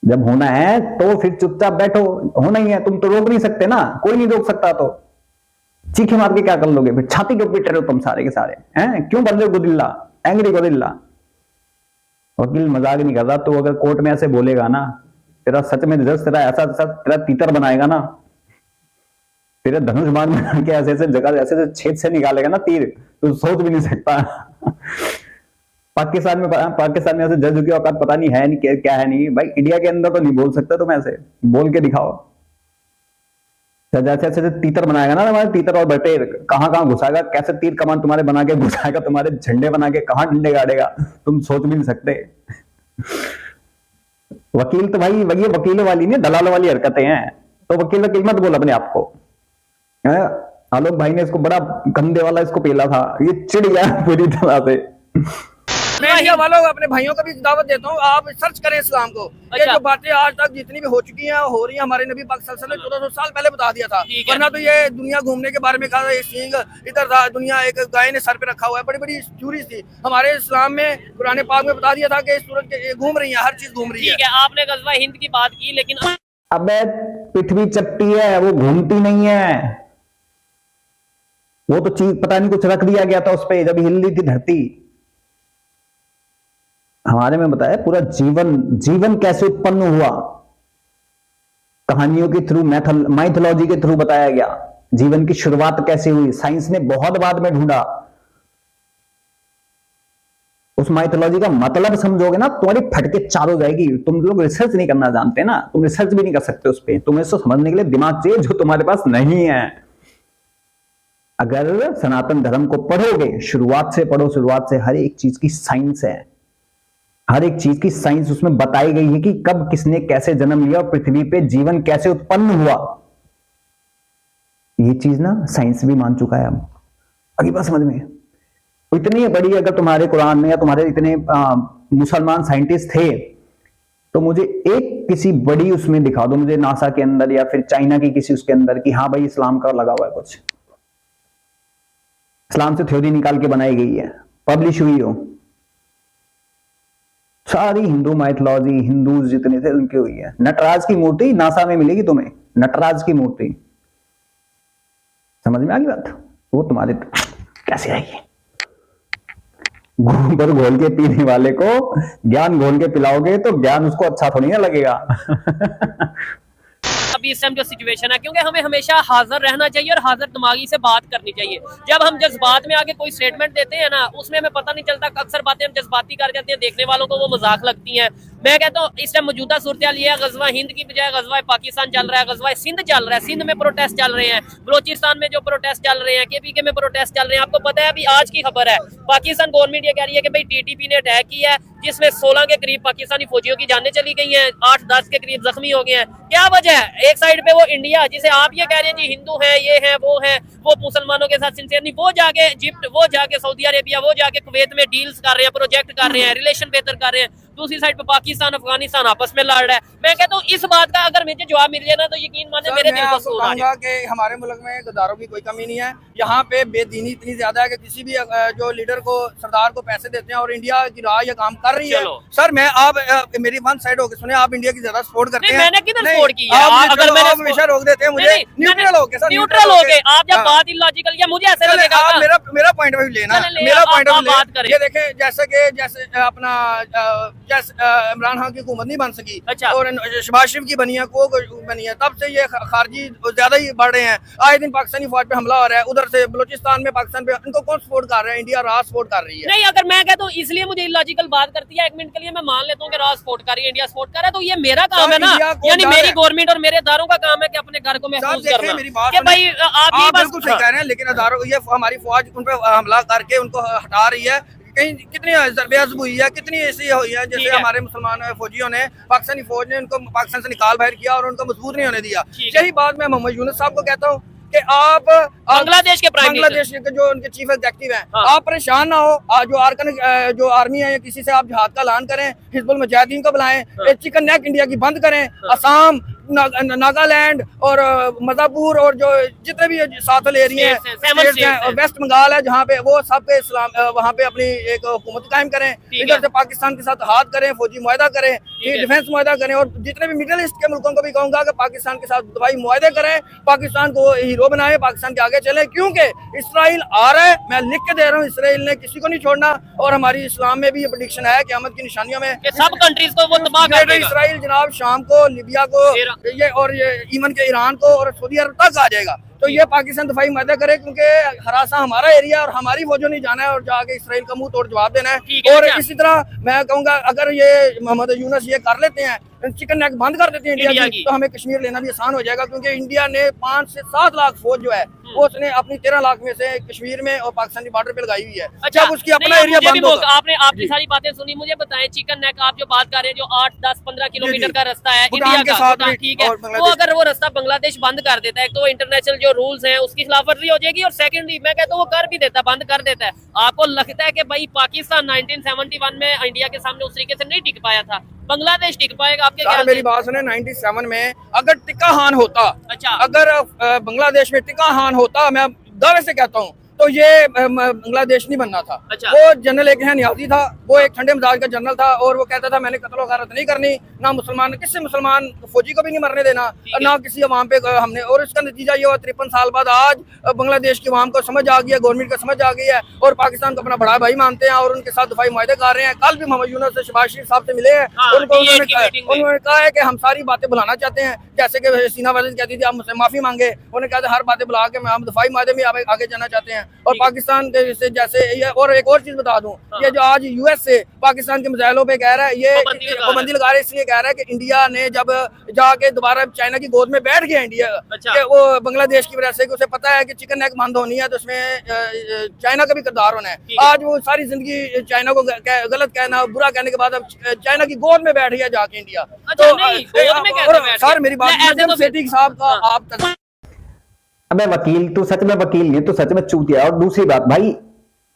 जब होना है तो फिर चुपचाप बैठो, होना ही है, तुम तो रोक नहीं सकते ना, कोई नहीं रोक सकता, तो चीखे मार के क्या कर लोगे? फिर छाती के ऊपर रहे हो तुम सारे के सारे, हैं? क्यों बन रहे हो गुदिल्ला, एंग्री गुदिल्ला? वकील मजाक नहीं कर रहा, तो अगर कोर्ट में ऐसे बोलेगा ना, तेरा सच में जज तेरा ऐसा तेरा तीतर बनाएगा ना, तेरे धनुष बाण में के ऐसे जगह ऐसे छेद से निकालेगा ना तीर, तो सोच भी नहीं सकता। पाकिस्तान में ऐसे जज की औकात पता नहीं है, नहीं क्या है, नहीं भाई इंडिया के अंदर तो नहीं बोल सकते तुम ऐसे, बोल के दिखाओ। जैसे ऐसे तीतर बनाएगा ना तुम्हारे, तीतर और बटेर कहाँ घुसाएगा, कैसे तीर कमान तुम्हारे बना के घुसाएगा, तुम्हारे झंडे बना के कहाँ डंडे गाड़ेगा, तुम सोच भी नहीं सकते। वकील तो भाई ये वकीलों वाली नहीं, दलालों वाली हरकतें हैं, तो वकील मत बोल अपने आप को। आलोक भाई ने इसको बड़ा गंदे वाला इसको पेला था, ये चिढ़ गया पूरी तरह से। मैं इंडिया वालों अपने भाइयों को भी दावत देता हूँ, आप सर्च करें इस्लाम को। ये जो बातें आज तक जितनी भी हो चुकी हैं, हो रही हैं, हमारे नबी पाक सल्लल्लाहु अलैहि वसल्लम ने 1400 साल पहले बता दिया था। वरना तो ये दुनिया घूमने के बारे में कहा, ये सिंह इधर था, दुनिया एक गाय ने सर पे रखा हुआ है, बड़ी बड़ी थ्योरीज थी। हमारे इस्लाम में कुरान पाक में बता दिया था कि सूरज घूम रही है, हर चीज घूम रही है। ठीक है, आपने गज़वा हिंद की बात की, लेकिन अबे पृथ्वी चपटी है, वो घूमती नहीं है, वो तो चीज पता नहीं कुछ रख दिया गया था उस पे जब हिल थी धरती। हमारे में बताया पूरा जीवन कैसे उत्पन्न हुआ, कहानियों के थ्रू, माइथोलॉजी के थ्रू बताया गया, जीवन की शुरुआत कैसे हुई। साइंस ने बहुत बाद में ढूंढा। उस माइथोलॉजी का मतलब समझोगे ना, तुम्हारी फटके चार हो जाएगी। तुम लोग रिसर्च नहीं करना जानते ना, तुम रिसर्च भी नहीं कर सकते उस पर, तुम्हें इसको समझने के लिए दिमाग चाहिए जो तुम्हारे पास नहीं है। अगर सनातन धर्म को पढ़ोगे, शुरुआत से पढ़ो, शुरुआत से, हर एक चीज की साइंस है, हर एक चीज की साइंस उसमें बताई गई है कि कब किसने कैसे जन्म लिया और पृथ्वी पे जीवन कैसे उत्पन्न हुआ। ये चीज ना साइंस भी मान चुका है। अब अभी बात समझ में, इतनी है बड़ी, अगर तुम्हारे कुरान में या तुम्हारे इतने मुसलमान साइंटिस्ट थे तो मुझे एक किसी बड़ी उसमें दिखा दो मुझे, नासा के अंदर या फिर चाइना की किसी उसके अंदर, कि हाँ भाई इस्लाम का लगा हुआ है कुछ, इस्लाम से थ्योरी निकाल के बनाई गई है, पब्लिश हुई हो। सारी हिंदू माइथोलॉजी, हिंदू जितने थे उनकी हुई है। नटराज की मूर्ति नासा में मिलेगी तुम्हें, नटराज की मूर्ति, समझ में आ गई बात? वो तुम्हारे कैसे आएगी? गोबर घोल के पीने वाले को ज्ञान घोल के पिलाओगे तो ज्ञान उसको अच्छा थोड़ी ना लगेगा। अभी इस टाइम जो सिचुएशन है, क्योंकि हमें हमेशा हाजिर रहना चाहिए और हाजिर दिमागी से बात करनी चाहिए। जब हम जज्बात में आके कोई स्टेटमेंट देते हैं ना, उसमें हमें पता नहीं चलता, अक्सर बातें हम जज्बाती कर जाते हैं, देखने वालों को वो मजाक लगती हैं। मैं कहता हूँ इस टाइम मौजूदा सूरत ये है, गजवा हिंद की बजाय गजवा पाकिस्तान चल रहा है, गजवा सिंध चल रहा है। सिंध में प्रोटेस्ट चल रहे हैं, बलोचिस्तान में जो प्रोटेस्ट चल रहे हैं, केपीके में प्रोटेस्ट चल रहे हैं। आपको पता है अभी आज की खबर है, पाकिस्तान गवर्नमेंट ये कह रही है कि भाई टीटीपी ने अटैक किया है, जिसमें 16 के करीब पाकिस्तानी फौजियों की जानें चली गई हैं, 8-10 के करीब जख्मी हो गए हैं। क्या वजह है? एक साइड पे वो इंडिया, जिसे आप ये कह रहे हैं जी हिंदू है, ये है वो मुसलमानों के साथ सिंसियर नहीं, वो जाके इजिप्ट, वो जाके सऊदी अरेबिया, वो जाके कुवैत में डील्स कर रहे हैं, प्रोजेक्ट कर रहे हैं, रिलेशन बेहतर कर रहे हैं। दूसरी साइड पे पाकिस्तान अफगानिस्तान आपस में लड़ रहा है। मैं कहता हूँ इस बात का अगर मुझे जवाब मिल जाए ना तो यकीन माने मेरे दिल को सुकून आ जाए। कि हमारे मुल्क में गद्दारों की कोई कमी नहीं है। यहाँ पे बेदीनी इतनी ज्यादा है कि किसी भी जो लीडर को, सरदार को पैसे देते हैं और इंडिया की राह ये काम कर रही है। सर मैं आप मेरी वन साइड होकर सुने, आप इंडिया की ज्यादा सपोर्ट करते हैं। मैंने किधर सपोर्ट की है? अगर मैंने हमेशा रोक देते हैं मुझे, न्यूट्रल हो गए सर, न्यूट्रल हो गए आप। जब बात इलॉजिकल या मुझे ऐसे लगेगा, मेरा पॉइंट ऑफ व्यू लेना, मेरा पॉइंट ऑफ व्यू ये देखें, जैसे अपना इमरान खान की हुकूमत नहीं बन सकी और शहबाज शरीफ की बनी है, को बनी है, तब से ये खारजी ज्यादा ही बढ़ रहे हैं। आए दिन पाकिस्तानी फौज पे हमला हो रहा है, उधर से बलोचिस्तान में पाकिस्तान पे, इनको कौन सपोर्ट कर रहा है? इंडिया राह सपोर्ट कर रही है। नहीं, अगर मैं कहता हूँ इसलिए मुझे इलॉजिकल बात करती है, एक मिनट के लिए मैं मान लेता हूँ कि राह सपोर्ट कर रही है, इंडिया सपोर्ट कर रहा है, तो ये मेरा काम है ना, यानी मेरी गवर्नमेंट और मेरे इदारों का काम है कि अपने घर को महफूज करना। मेरी बात कि भाई आप ये बिल्कुल सही कह रहे हैं, लेकिन इदारों, ये हमारी फौज उन पे हमला करके उनको हटा रही है। कहीं कितनी बेअज़ब हुई है, कितनी ऐसी हुई है, जैसे हमारे मुसलमान फौजियों ने, पाकिस्तानी फौज ने उनको पाकिस्तान से निकाल बाहर किया और उनको मजबूत नहीं होने दिया। यही बात मैं मोहम्मद यूनुस साहब को कहता हूँ कि आप बांग्लादेश के जो उनके चीफ एग्जीक्यूटिव हैं, आप परेशान ना हो। जो आर्कन जो आर्मी है या किसी से आप जिहाद का ऐलान करें, हिजबुल मुजाहिदीन को बुलाएं, चिकन नेक इंडिया की बंद करें। असम, नागालैंड और मजापुर और जो जितने भी साथ एरिया हैं, वेस्ट बंगाल है जहाँ पे, वो सब पे इस्लाम, वहाँ पे अपनी एक हुकूमत कायम करें। इधर से पाकिस्तान के साथ हाथ करें, फौजी मुआहदा करें, डिफेंस मुआहदा करें, और जितने भी मिडिल ईस्ट के मुल्कों को भी कहूँगा कि पाकिस्तान के साथ दवाई मुआहदे करें, पाकिस्तान को हीरो बनाए, पाकिस्तान के आगे चले, क्योंकि इसराइल आ रहा है। मैं लिख के दे रहा हूँ, इसराइल ने किसी को नहीं छोड़ना, और हमारी इस्लाम में भी ये प्रेडिक्शन है क़यामत की निशानियों में सब कंट्रीज को वो तबाह कर देगा। इसराइल जनाब शाम को, लिबिया को, ये ईमन के ईरान को और सऊदी अरब तक आ जाएगा। तो ये पाकिस्तान दफाई मुआहदा करे, क्योंकि हरासा हमारा एरिया और हमारी फौजों नहीं जाना है और जाके इसराइल का मुंह तोड़ जवाब देना है। और इसी तरह मैं कहूँगा अगर ये मोहम्मद यूनुस ये कर लेते हैं, चिकन नेक बंद कर देते हैं इंडिया की, तो हमें कश्मीर लेना भी आसान हो जाएगा, क्योंकि इंडिया ने 5 से 7 लाख फौज जो है वो उसने अपनी 13 लाख में से कश्मीर में और पाकिस्तानी बॉर्डर पे लगाई हुई है। अच्छा, जब उसकी अपना एरिया बंद होगा। आपने आपकी सारी बातें सुनी, मुझे बताएं चिकन नेक आप जो बात कर रहे हैं, जो 8-10-15 किलोमीटर का रास्ता है इंडिया का, ठीक है, वो अगर वो रास्ता बांग्लादेश बंद कर देता है, तो इंटरनेशनल जो रूल्स हैं उसकी खिलाफवर्जी हो जाएगी, और सेकेंडली मैं कहता हूँ वो कर भी देता है, बंद कर देता है। आपको लगता है कि भाई पाकिस्तान 1971 में इंडिया के सामने उस तरीके से नहीं टिक पाया था, बांग्लादेश टिक पाएगा? आपके ख्याल मेरी बात सुने, 97 में अगर टिक्का खान होता, अच्छा, अगर बांग्लादेश में टिक्का खान होता, मैं दावे से कहता हूँ, तो ये बांग्लादेश नहीं बनना था। अच्छा। वो जनरल एक नियाजी था, वो एक ठंडे मिजाज का जनरल था, और वो कहता था मैंने कत्ल वगारत नहीं करनी, ना मुसलमान, किसी मुसलमान फौजी को भी नहीं मरने देना, ना किसी अवाम पे हमने। और इसका नतीजा ये हुआ 53 साल बाद आज बांग्लादेश की अवाम को समझ आ गई है, गवर्नमेंट को समझ आ गई है, और पाकिस्तान को अपना बड़ा भाई मानते हैं और उनके साथ दफाई मुआहदे कर रहे हैं। कल भी मोहम्मद यूनुस से शहबाज शरीफ साहब से मिले हैं, उन्होंने कहा है कि हम सारी बातें बुलाना चाहते हैं, जैसे कि हसीना वाजिद कहती थी आप मुझसे माफी मांगे, उन्होंने कहा था हर बातें बुला के हम दफाई मुआहदे में आगे जाना चाहते हैं। और पाकिस्तान के जैसे ये, और एक और चीज बता दूं, ये जो आज यूएस से पाकिस्तान के मिसाइलों पे कह रहा है, ये पाबंदी लगा रहा है, इसलिए कह रहा है कि इंडिया ने जब जाके दोबारा चाइना की गोद में बैठ गया इंडिया, कि वो बांग्लादेश की वजह से, कि उसे पता है कि चिकन नेक बंद होनी है, तो उसमें चाइना का भी किरदार होना है। आज वो सारी जिंदगी चाइना को गलत कहना, बुरा कहने के बाद अब चाइना की गोद में बैठ गया जाके इंडिया। तो सर मेरी बात साहब का आप, अबे वकील तू सच में वकील नहीं, तू सच में चूतिया। और दूसरी बात भाई,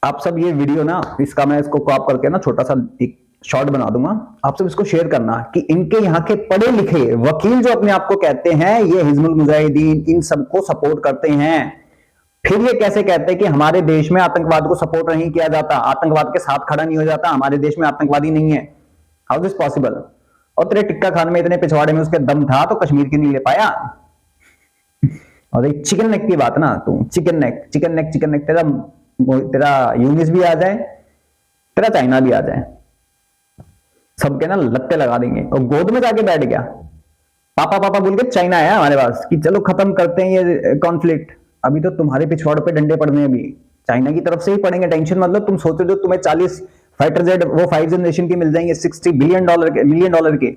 आप सब ये वीडियो ना, इसका मैं इसको क्रॉप करके ना छोटा सा एक शॉर्ट बना दूंगा, आप सब इसको शेयर करना कि इनके यहाँ के पढ़े लिखे वकील जो अपने आप को कहते हैं ये हिजबुल मुजाहिदीन इन सबको सपोर्ट करते हैं, फिर ये कैसे कहते हैं कि हमारे देश में आतंकवाद को सपोर्ट नहीं किया जाता, आतंकवाद के साथ खड़ा नहीं हो जाता, हमारे देश में आतंकवादी नहीं है। How this possible? और तेरे टिक्का खान में इतने पिछवाड़े में उसके दम था तो कश्मीर की नहीं ले पाया। और एक चिकन नेक की बात ना, तू चिकन नेक तेरा यूनिस भी आ जाए, तेरा चाइना भी आ जाए, सबके ना लत्ते लगा देंगे। और गोद में जाके बैठ गया, पापा बोल के चाइना आया हमारे पास कि चलो खत्म करते हैं ये कॉन्फ्लिक्ट। अभी तो तुम्हारे पिछवाड़ों पे डंडे पड़ने, अभी चाइना की तरफ से ही पड़ेंगे, टेंशन मतलब। तुम सोचो जो तुम्हें फाइटर जेट वो 5 जनरेशन के मिल जाएंगे $60 मिलियन के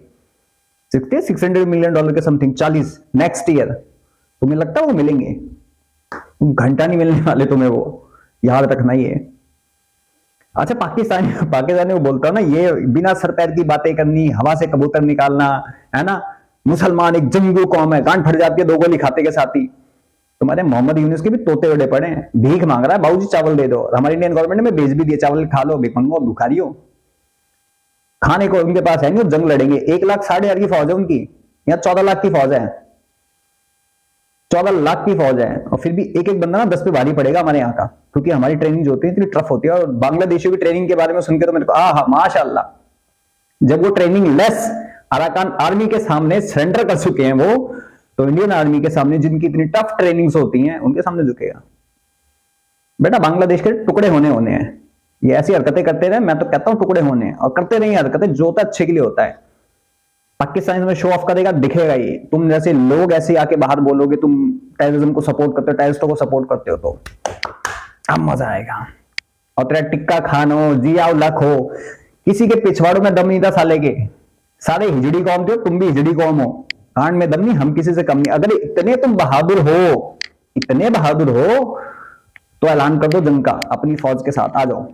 600 मिलियन डॉलर के समथिंग 40 नेक्स्ट ईयर। तुम्हें लगता है वो मिलेंगे? घंटा नहीं मिलने वाले तुम्हें, वो याद रखना ही है। अच्छा, पाकिस्तानी वो बोलता है ना, ये बिना सर पैर की बातें करनी, हवा से कबूतर निकालना, है ना, मुसलमान एक जंगू कौम है, गांड फट जाती है 2 गोली खाते के साथ ही। तुम्हारे मोहम्मद यूनुस के भी तोते उड़े पड़े हैं, भीख मांग रहा है, बाबूजी चावल दे दो। हमारी इंडियन गवर्नमेंट ने भेज भी दिए, चावल खा लो, भीख मंगो, भिखारी हो। खाने को उनके पास है नहीं, वो जंग लड़ेंगे। 1,60,000 की फौज है उनकी, यहाँ 14 लाख की फौज है, 14 लाख की फौज है। और फिर भी एक एक बंदा ना 10 पे भारी पड़ेगा हमारे यहाँ का, क्योंकि हमारी ट्रेनिंग जो होती है इतनी टफ होती है। और बांग्लादेशियों की ट्रेनिंग के बारे में सुनकर तो मेरे को माशाअल्लाह, जब वो ट्रेनिंग लेस अराकान आर्मी के सामने सरेंडर कर चुके हैं वो, तो इंडियन आर्मी के सामने जिनकी इतनी टफ ट्रेनिंग्स होती हैं उनके सामने झुकेगा। बेटा बांग्लादेश के टुकड़े होने हैं, ये ऐसी हरकतें करते रहे, मैं तो कहता हूं टुकड़े होने, और करते रहे हरकतें, जो होता है अच्छे के लिए होता है। पाकिस्तान में शो ऑफ करेगा, दिखेगा ये। तुम जैसे लोग ऐसे आके बाहर बोलोगे तुम टेररिज्म को सपोर्ट करते हो, टेररिस्टों को सपोर्ट करते हो, तो अब मजा आएगा। और तेरा टिक्का खान हो, जिया लख हो, किसी के पिछवाड़ों में दम नहीं था साले के। सारे हिजड़ी कौम थे, तुम भी हिजड़ी कौम हो, कांड में दम नहीं, हम किसी से कम नहीं। अगर इतने तुम बहादुर हो, इतने बहादुर हो, तो ऐलान कर दो जंग का, अपनी फौज के साथ आ जाओ।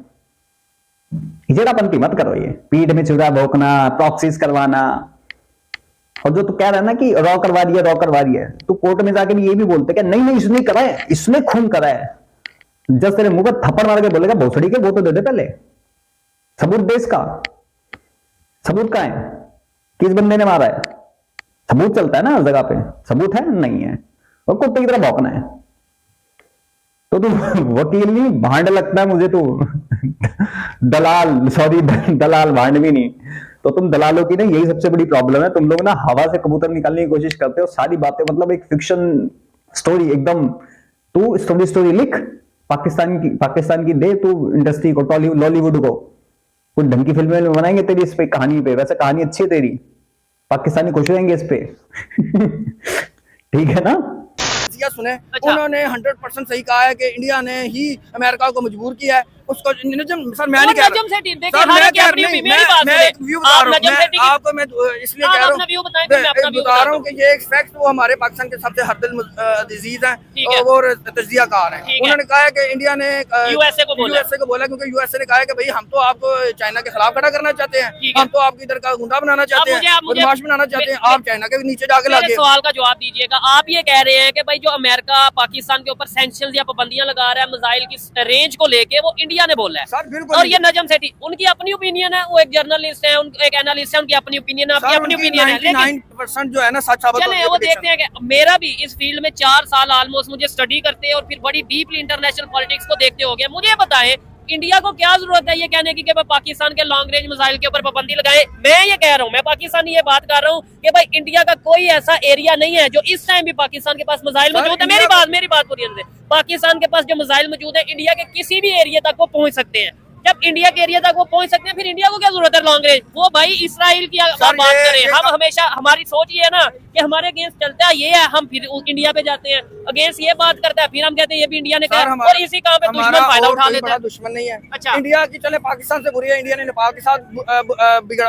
हिजड़ापंती मत करो, ये पीठ में छुरा भोंकना, प्रॉक्सीज करवाना। और जो तू कह रहा है ना कि रॉ करवा रही है, तो कोर्ट में जाके भी ये भी बोलते कि नहीं इसने करा है, इसने खून करा है। जब तेरे मुंह पर थप्पड़ मार के बोलेगा भोसड़ी के, वो तो दे दे पहले सबूत दे, इसका सबूत कहां है, किस बंदे ने मारा है? सबूत चलता है ना हर जगह पे, सबूत है नहीं है, और कुत्ते की तरह भौंकना है। तो तू वकील नहीं, भांड लगता है मुझे तू दलाल, सॉरी दलाल, भांड भी नहीं। तो तुम दलालों की ना यही सबसे बड़ी प्रॉब्लम है, तुम लोग ना हवा से कबूतर निकालने की कोशिश करते हो, सारी बातें मतलब एक फिक्शन स्टोरी एकदम। तू स्टोरी लिख, पाकिस्तान की दे तू इंडस्ट्री को, लॉलीवुड को, कुछ ढंग की फिल्में बनाएंगे तेरी इस पे कहानी पे। वैसे कहानी अच्छी है तेरी, पाकिस्तानी खुश रहेंगे इस पे ठीक है ना? सुने, उन्होंने 100% सही कहा है कि इंडिया ने ही अमेरिका को मजबूर किया है उसको। सर मैं नहीं कह रहा, आपको मैं इसलिए कह रहा हूँ कि ये एक फैक्ट, वो हमारे पाकिस्तान के सबसे हरदिल अजीज हैं और वो तज्जियाकार हैं। उन्होंने कहा है कि इंडिया ने यूएसए को बोला, क्योंकि यूएसए ने कहा है कि भाई हम तो आपको चाइना के खिलाफ खड़ा करना चाहते हैं, हम तो आपकी इधर का गुंडा बनाना चाहते हैं, बदमाश बनाना चाहते हैं, आप चाइना के नीचे जाके लगे। सवाल का जवाब दीजिएगा। आप ये कह रहे हैं कि भाई जो अमेरिका पाकिस्तान के ऊपर सैंक्शंस या पाबंदियां लगा रहा है मिसाइल की रेंज को लेके, वो इंडिया ने बोला है सर, और ये नजम सेठी उनकी अपनी ओपिनियन है, वो एक जर्नलिस्ट है, एक एनालिस्ट है, उनकी अपनी ओपिनियन है, आपकी अपनी ओपिनियन है, लेकिन 99% जो है ना सच साबित होता है। वो देखते हैं कि मेरा भी इस फील्ड में 4 साल ऑलमोस्ट मुझे स्टडी करते हैं और फिर बड़ी डीपली इंटरनेशनल पॉलिटिक्स को देखते हो गया। मुझे बताएं इंडिया को क्या जरूरत है ये कहने की कि भाई पाकिस्तान के लॉन्ग रेंज मिसाइल के ऊपर पाबंदी लगाए। मैं ये कह रहा हूँ, मैं पाकिस्तानी ये बात कर रहा हूँ कि भाई इंडिया का कोई ऐसा एरिया नहीं है जो इस टाइम भी पाकिस्तान के पास मिसाइल मौजूद है। मेरी बात पूरी है, पाकिस्तान के पास जो मिसाइल मौजूद है इंडिया के किसी भी एरिया तक वो पहुंच सकते हैं। जब इंडिया के एरिया तक वो पहुंच सकते हैं, फिर इंडिया को क्या जरूरत है लॉन्ग रेंज? वो भाई इसराइल की बात करें, हम हमेशा हमारी सोच ये है ना कि हमारे अगेंस्ट चलता है ये है, हम फिर इंडिया पे जाते हैं, अगेंस्ट ये बात करता है, फिर हम कहते हैं ये भी इंडिया ने कहा, और इसी काम पे दुश्मन फायदा उठा लेता है। दुश्मन नहीं है अच्छा, इंडिया की चले पाकिस्तान से बुरी है, इंडिया ने नेपाल के साथ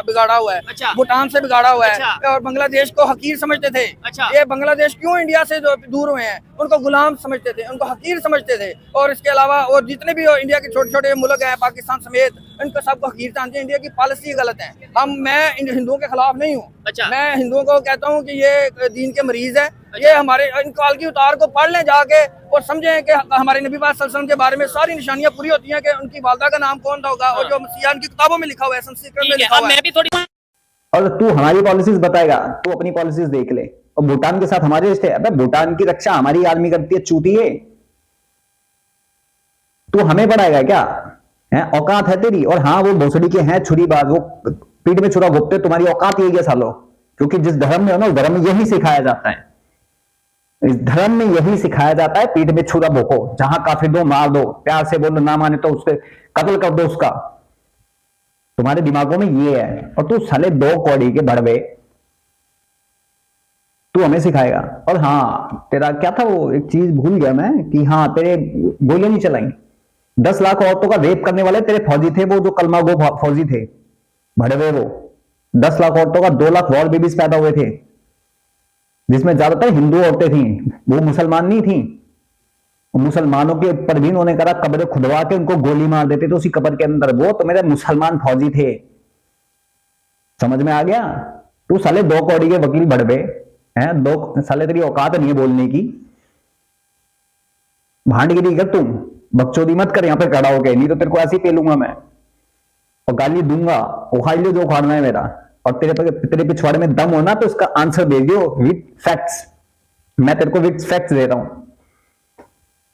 बिगाड़ा हुआ है, अच्छा, भूटान से बिगाड़ा हुआ है, अच्छा, और बांग्लादेश को हकीर समझते थे। अच्छा, ये बांग्लादेश क्यों इंडिया से दूर हुए हैं? उनको गुलाम समझते थे, उनको हकीर समझते थे। और इसके अलावा और जितने भी इंडिया के छोटे छोटे मुल्क हैं पाकिस्तान समेत, इनको सबको हकीर जानते हैं। इंडिया की पॉलिसी गलत है। मैं हिंदुओं के खिलाफ नहीं हूँ। अच्छा, मैं हिंदुओं को कहता हूँ कि ये दीन के मरीज है। अच्छा, ये हमारे इन काल की उतार को पढ़ लें जाके और समझें कि हमारे नबी पाक सल्लल्लाहु अलैहि वसल्लम के बारे में सारी निशानियां पूरी होती हैं कि उनकी वालदा का नाम कौन होगा और जो मसीहा की किताबों में लिखा हुआ है, संस्कृत में लिखा हुआ है। मैं भी थोड़ी और तू हमारी पॉलिसीज बताएगा, तू अपनी पॉलिसीज देख ले। और भूटान के साथ हमारे रिश्ते, अबे भूटान की रक्षा हमारी आर्मी करती है, चूतिए। तू हमें पढ़ाएगा क्या? है औकात है तेरी? और हाँ वो भोसड़ी के हैं छुरीबाज, वो पीठ में छुरा घोपते, तुम्हारी औकात यही है सालो। क्योंकि जिस धर्म में हो ना उस धर्म में यही सिखाया जाता है, इस धर्म में यही सिखाया जाता है, पीठ में छुरा भोंको, जहां काफिर दो मार दो, प्यार से बोलो, ना माने तो उसके कत्ल कर दो उसका। तुम्हारे दिमागों में ये है। और तू साले 2 कौड़ी के बड़वे, तू हमें सिखाएगा। और हाँ तेरा क्या था वो एक चीज भूल गया मैं, कि हाँ तेरे गोलियां नहीं चलाई, 10 लाख औरतों का रेप करने वाले तेरे फौजी थे, वो जो कलमा गो फौजी थे भड़वे, वो 10 लाख औरतों का 2 लाख वॉर बेबीज पैदा हुए थे, जिसमें ज्यादातर हिंदू औरतें थी, वो मुसलमान नहीं थी। मुसलमानों के ऊपर भी उन्होंने करा कब्र खुदवा के उनको गोली मार देते थे उसी कब्र के अंदर, वो तो मेरे मुसलमान फौजी थे। समझ में आ गया? तू साले 2 कौड़ी के वकील भड़वे हैं, 2 साले तेरी औकात नहीं है बोलने की, भांडगिरी कर तुम, बकचोदी मत कर यहां पे खड़ा होके, नहीं तो तेरे को ऐसे ही पेलूंगा मैं और गाली दूंगा, उखाड़ लियो जो उखाड़ना है मेरा। और तेरे पिछवाड़े में दम होना तो उसका आंसर दे दियो विद फैक्ट्स। मैं तेरे को विद फैक्ट्स दे रहा हूं।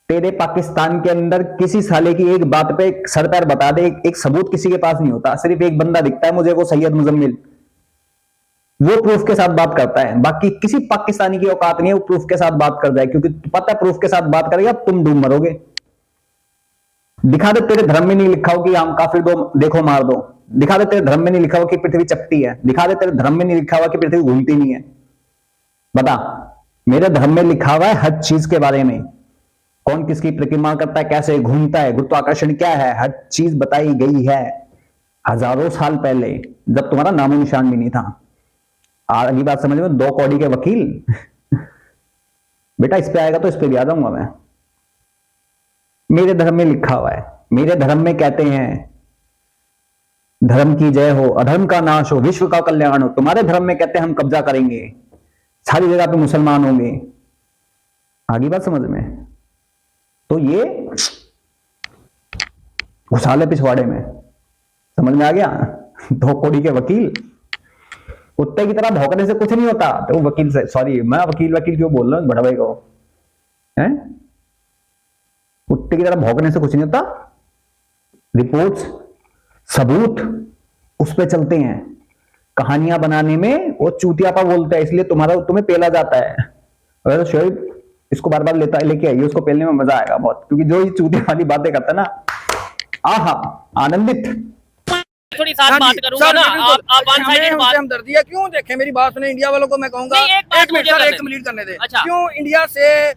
तेरे पाकिस्तान के अंदर किसी साले की एक बात पे सर पैर बता दे, एक सबूत किसी के पास नहीं होता, सिर्फ एक बंदा दिखता है मुझे, वो सैयद मुजम्मिल, वो प्रूफ के साथ बात करता है। बाकी किसी पाकिस्तानी की औकात नहीं है वो प्रूफ के साथ बात कर जाए, क्योंकि पता है प्रूफ के साथ बात करेगा तुम डूब मरोगे। दिखा दे तेरे धर्म में नहीं लिखा हो कि आम काफिर दो देखो मार दो, दिखा दे तेरे धर्म में नहीं लिखा हो कि पृथ्वी चपटी है, दिखा दे तेरे धर्म में नहीं लिखा हुआ कि पृथ्वी घूमती नहीं है। बता, मेरे धर्म में लिखा हुआ है हर चीज के बारे में, कौन किसकी प्रतिमा करता है, कैसे घूमता है, गुरुत्वाकर्षण क्या है, हर चीज बताई गई है हजारों साल पहले, जब तुम्हारा नामो निशान भी नहीं था। अगली बात समझ में, 2 कौड़ी के वकील बेटा इस पे आएगा तो इस पे भी आ जाऊंगा मैं। मेरे धर्म में लिखा हुआ है, मेरे धर्म में कहते हैं धर्म की जय हो, अधर्म का नाश हो, विश्व का कल्याण हो। तुम्हारे धर्म में कहते हैं हम कब्जा करेंगे, सारी जगह पे मुसलमान होंगे। आगे बात समझ में? तो ये घुसाले पिछवाड़े में, समझ में आ गया? 2 कौड़ी के वकील, कुत्ते की तरह भौंकने से कुछ नहीं होता। तो वो वकील से, सॉरी मैं वकील क्यों बोल रहा हूं बड़ा भाई को, हैं? कुत्ते की तरह भौंकने से कुछ नहीं होता। रिपोर्ट्स, सबूत उस पे चलते हैं। कहानियां बनाने में वो चूतियापा बोलता है, इसलिए तुम्हें पेला जाता है। अगर शोएब इसको बार बार लेके आइए, उसको पेलने में मजा आएगा बहुत, क्योंकि जो ये चूतिया वाली बातें करता है ना, आहा आनंदित। थोड़ी साथ बात करूंगा ना, आप हमदर्दी है, क्यों देखें मेरी बात सुने। इंडिया वालों को मैं कहूंगा एक मिनट कंप्लीट करने दे। अच्छा। क्यों इंडिया से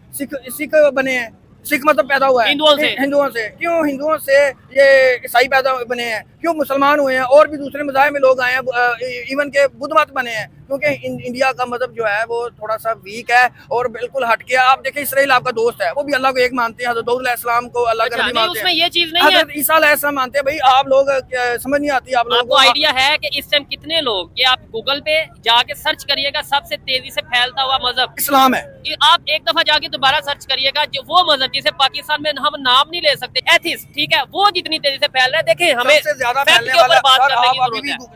सिख बने हैं, सिख मतलब पैदा हुआ है हिंदुओं से, क्यों हिंदुओं से ये ईसाई पैदा बने हैं, क्यों मुसलमान हुए हैं, और भी दूसरे मज़ाहिब में लोग आए हैं, इवन के बुद्ध मत बने हैं, क्योंकि इंडिया का मजहब जो है वो थोड़ा सा वीक है और बिल्कुल हट गया। आप देखिए इसराइल आपका दोस्त है, वो भी अल्लाह को एक मानते हैं, हज़रत दाऊद अलैहिस्सलाम को अल्लाह का नबी मानते हैं, ये चीज नहीं है, ईसा अलैहिस्सलाम मानते हैं। भाई आप लोग समझ नहीं आती, आप लोगों को आइडिया है कि इस टाइम कितने लोग, ये आप गूगल पे जाके सर्च करिएगा, सबसे तेजी से फैलता हुआ मजहब इस्लाम है। आप एक दफा जाके दोबारा सर्च करिएगा, जो वो मजहब जिसे पाकिस्तान में हम नाम नहीं ले सकते, एथिस्ट, ठीक है, वो जितनी तेजी से फैल रहा है। देखें हमें सबसे ज्यादा फैलने वाला,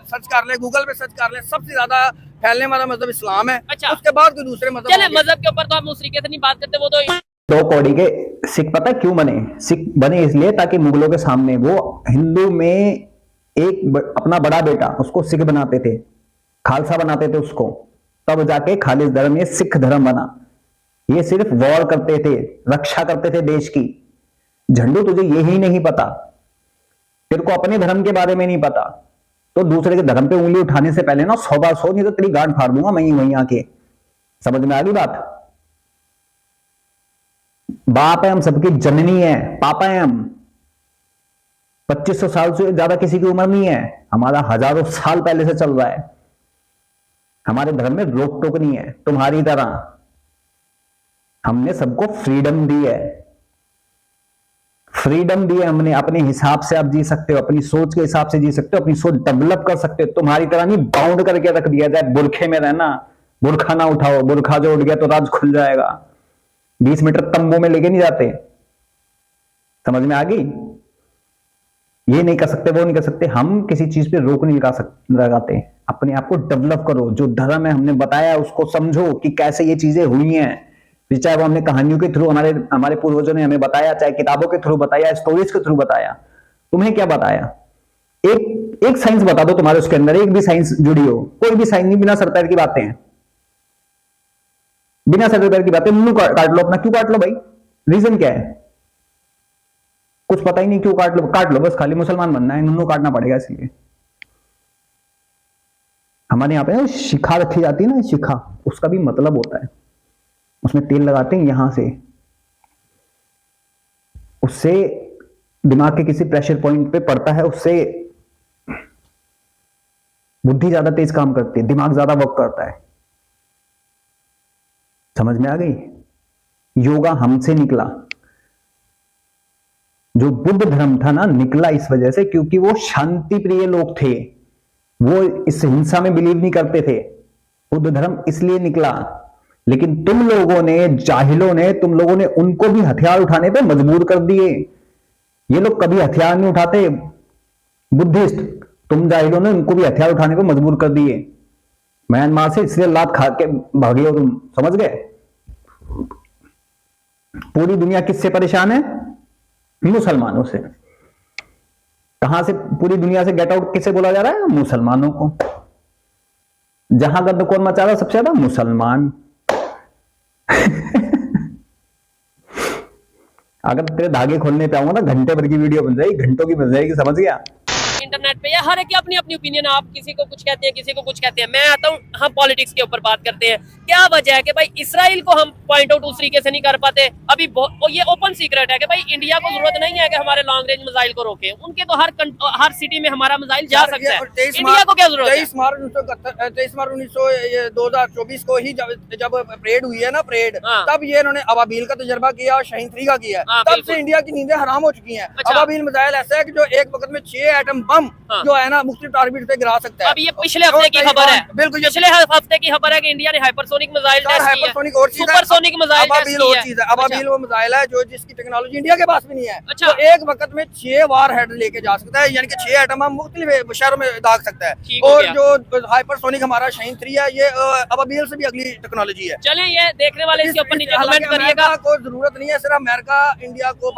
सर्च कर ले, गूगल पे सर्च कर ले, सबसे ज्यादा फैलने वाला मजहब इस्लाम है। अच्छा। उसके बाद कोई दूसरे मजहब, चले मजहब के ऊपर तो हम उस तरीके से नहीं बात करते। वो तो 2 कौड़ी के सिख पता क्यों बने? सिख बने इसलिए ताकि मुगलों के सामने वो हिंदू में एक अपना बड़ा बेटा उसको सिख बनाते थे, खालसा बनाते थे उसको, तब जाके खालिद धर्म ये सिख धर्म बना। ये सिर्फ वॉर करते थे, रक्षा करते थे देश की। झंडू तुझे यही नहीं पता, तेरे को अपने धर्म के बारे में नहीं पता, तो दूसरे के धर्म पे उंगली उठाने से पहले ना 100 बार सोच, नहीं तो तेरी गांड फाड़ दूंगा मैं वहीं आके। समझ में आ गई बात? बाप है हम सबकी, जननी है, पापा है हम। 2500 साल से ज्यादा किसी की उम्र नहीं है, हमारा हजारों साल पहले से चल रहा है। हमारे धर्म में रोक टोक नहीं है तुम्हारी तरह। हमने सबको फ्रीडम दी है, फ्रीडम दी है हमने। अपने हिसाब से आप जी सकते हो, अपनी सोच के हिसाब से जी सकते हो, अपनी सोच डेवलप कर सकते हो। तुम्हारी तरह नहीं बाउंड करके रख दिया जाए, बुरखे में रहना, बुरखा ना उठाओ, बुरखा जो उठ गया तो राज खुल जाएगा। 20 मीटर तंबू में लेके नहीं जाते। समझ में आ गई? ये नहीं कर सकते, वो नहीं कर सकते। हम किसी चीज पे रोक नहीं लगाते। अपने आप को डेवलप करो, जो धर्म है हमने बताया उसको समझो कि कैसे ये चीजें हुई हैं। चाहे वो हमने कहानियों के थ्रू, हमारे पूर्वजों ने हमें बताया, चाहे किताबों के थ्रू बताया, स्टोरीज के थ्रू बताया। तुम्हें क्या बताया? एक साइंस बता दो तुम्हारे उसके अंदर, एक भी साइंस जुड़ी हो। कोई भी साइंस नहीं, बिना सर पैर की बातें हैं, बिना सर पैर की बातें। मुंह काट लो अपना। क्यों काट लो भाई? रीजन क्या है? कुछ पता ही नहीं क्यों काट लो बस, खाली मुसलमान बनना है, नुन्नू काटना पड़ेगा इसलिए। हमारे यहाँ पे शिखा रखी जाती है ना, शिखा, उसका भी मतलब होता है, उसमें तेल लगाते हैं यहां से, उससे दिमाग के किसी प्रेशर पॉइंट पे पड़ता है, उससे बुद्धि ज्यादा तेज काम करती है, दिमाग ज्यादा वर्क करता है। समझ में आ गई? योगा हमसे निकला, जो बुद्ध धर्म था ना, निकला इस वजह से क्योंकि वो शांति प्रिय लोग थे, वो इस हिंसा में बिलीव नहीं करते थे। बुद्ध धर्म इसलिए निकला। लेकिन तुम लोगों ने, जाहिलों ने, तुम लोगों ने उनको भी हथियार उठाने पे मजबूर कर दिए। ये लोग कभी हथियार नहीं उठाते, बुद्धिस्ट, तुम जाहिलों ने उनको भी हथियार उठाने पे मजबूर कर दिए म्यांमार से, इसलिए लात खा के भागे हो तुम। समझ गए? पूरी दुनिया किससे परेशान है? मुसलमानों से। कहां से पूरी दुनिया से गेट आउट किसे बोला जा रहा है? मुसलमानों को। जहां गंद कौन मचा रहा है सबसे ज्यादा? मुसलमान। अगर तेरे धागे खोलने पे आऊंगा ना, घंटे भर की वीडियो बन जाएगी, घंटों की बन जाएगी। समझ गया? इंटरनेट पे या हर एक की अपनी अपनी ओपिनियन, आप किसी को कुछ कहते हैं, किसी को कुछ कहते हैं। मैं आता हूँ, हम पॉलिटिक्स के ऊपर बात करते हैं। क्या वजह है कि भाई इसराइल को हम पॉइंट आउट उस तरीके से नहीं कर पाते? अभी ये ओपन सीक्रेट है कि भाई इंडिया को जरूरत नहीं है कि हमारे लॉन्ग रेंज मिसाइल को रोके, उनके तो हर सिटी में हमारा मिसाइल जा सकता है। इंडिया को क्या जरूरत है? 23 मार्च 2024 को ही जब परेड हुई है ना, परेड, तब ये इन्होंने अबाबील का तजर्बा किया और शाहीन 3 का किया। तब से इंडिया की नींदें हराम हो चुकी हैं। अबाबील मिसाइल ऐसा है कि जो एक वक्त में 6 एटम बम जो है ना मुख्तलिफ टारगेट पे गिरा सकता है। अब ये पिछले हफ्ते की खबर है, बिल्कुल पिछले हफ्ते की खबर है कि इंडिया ने हाइपरसोनिक मिसाइल टेस्ट किया है। हाइपरसोनिक और चीज है, सुपरसोनिक मिसाइल अबाबील और चीज है। अबाबील वो मिसाइल है जो जिसकी टेक्नोलॉजी इंडिया के पास भी नहीं है। अच्छा। तो एक वक्त में 6 वार हेड लेके जा सकता है, यानी कि 6 एटम हम मुख्तलिफ शहरों में दाग सकता है। और जो हाइपरसोनिक हमारा शाहीन 3 है, ये अबाबील से भी अगली टेक्नोलॉजी है। चलें, ये देखने वाले इसके ऊपर नीचे कमेंट करिएगा। कोई जरूरत नहीं है, सिर्फ अमेरिका इंडिया को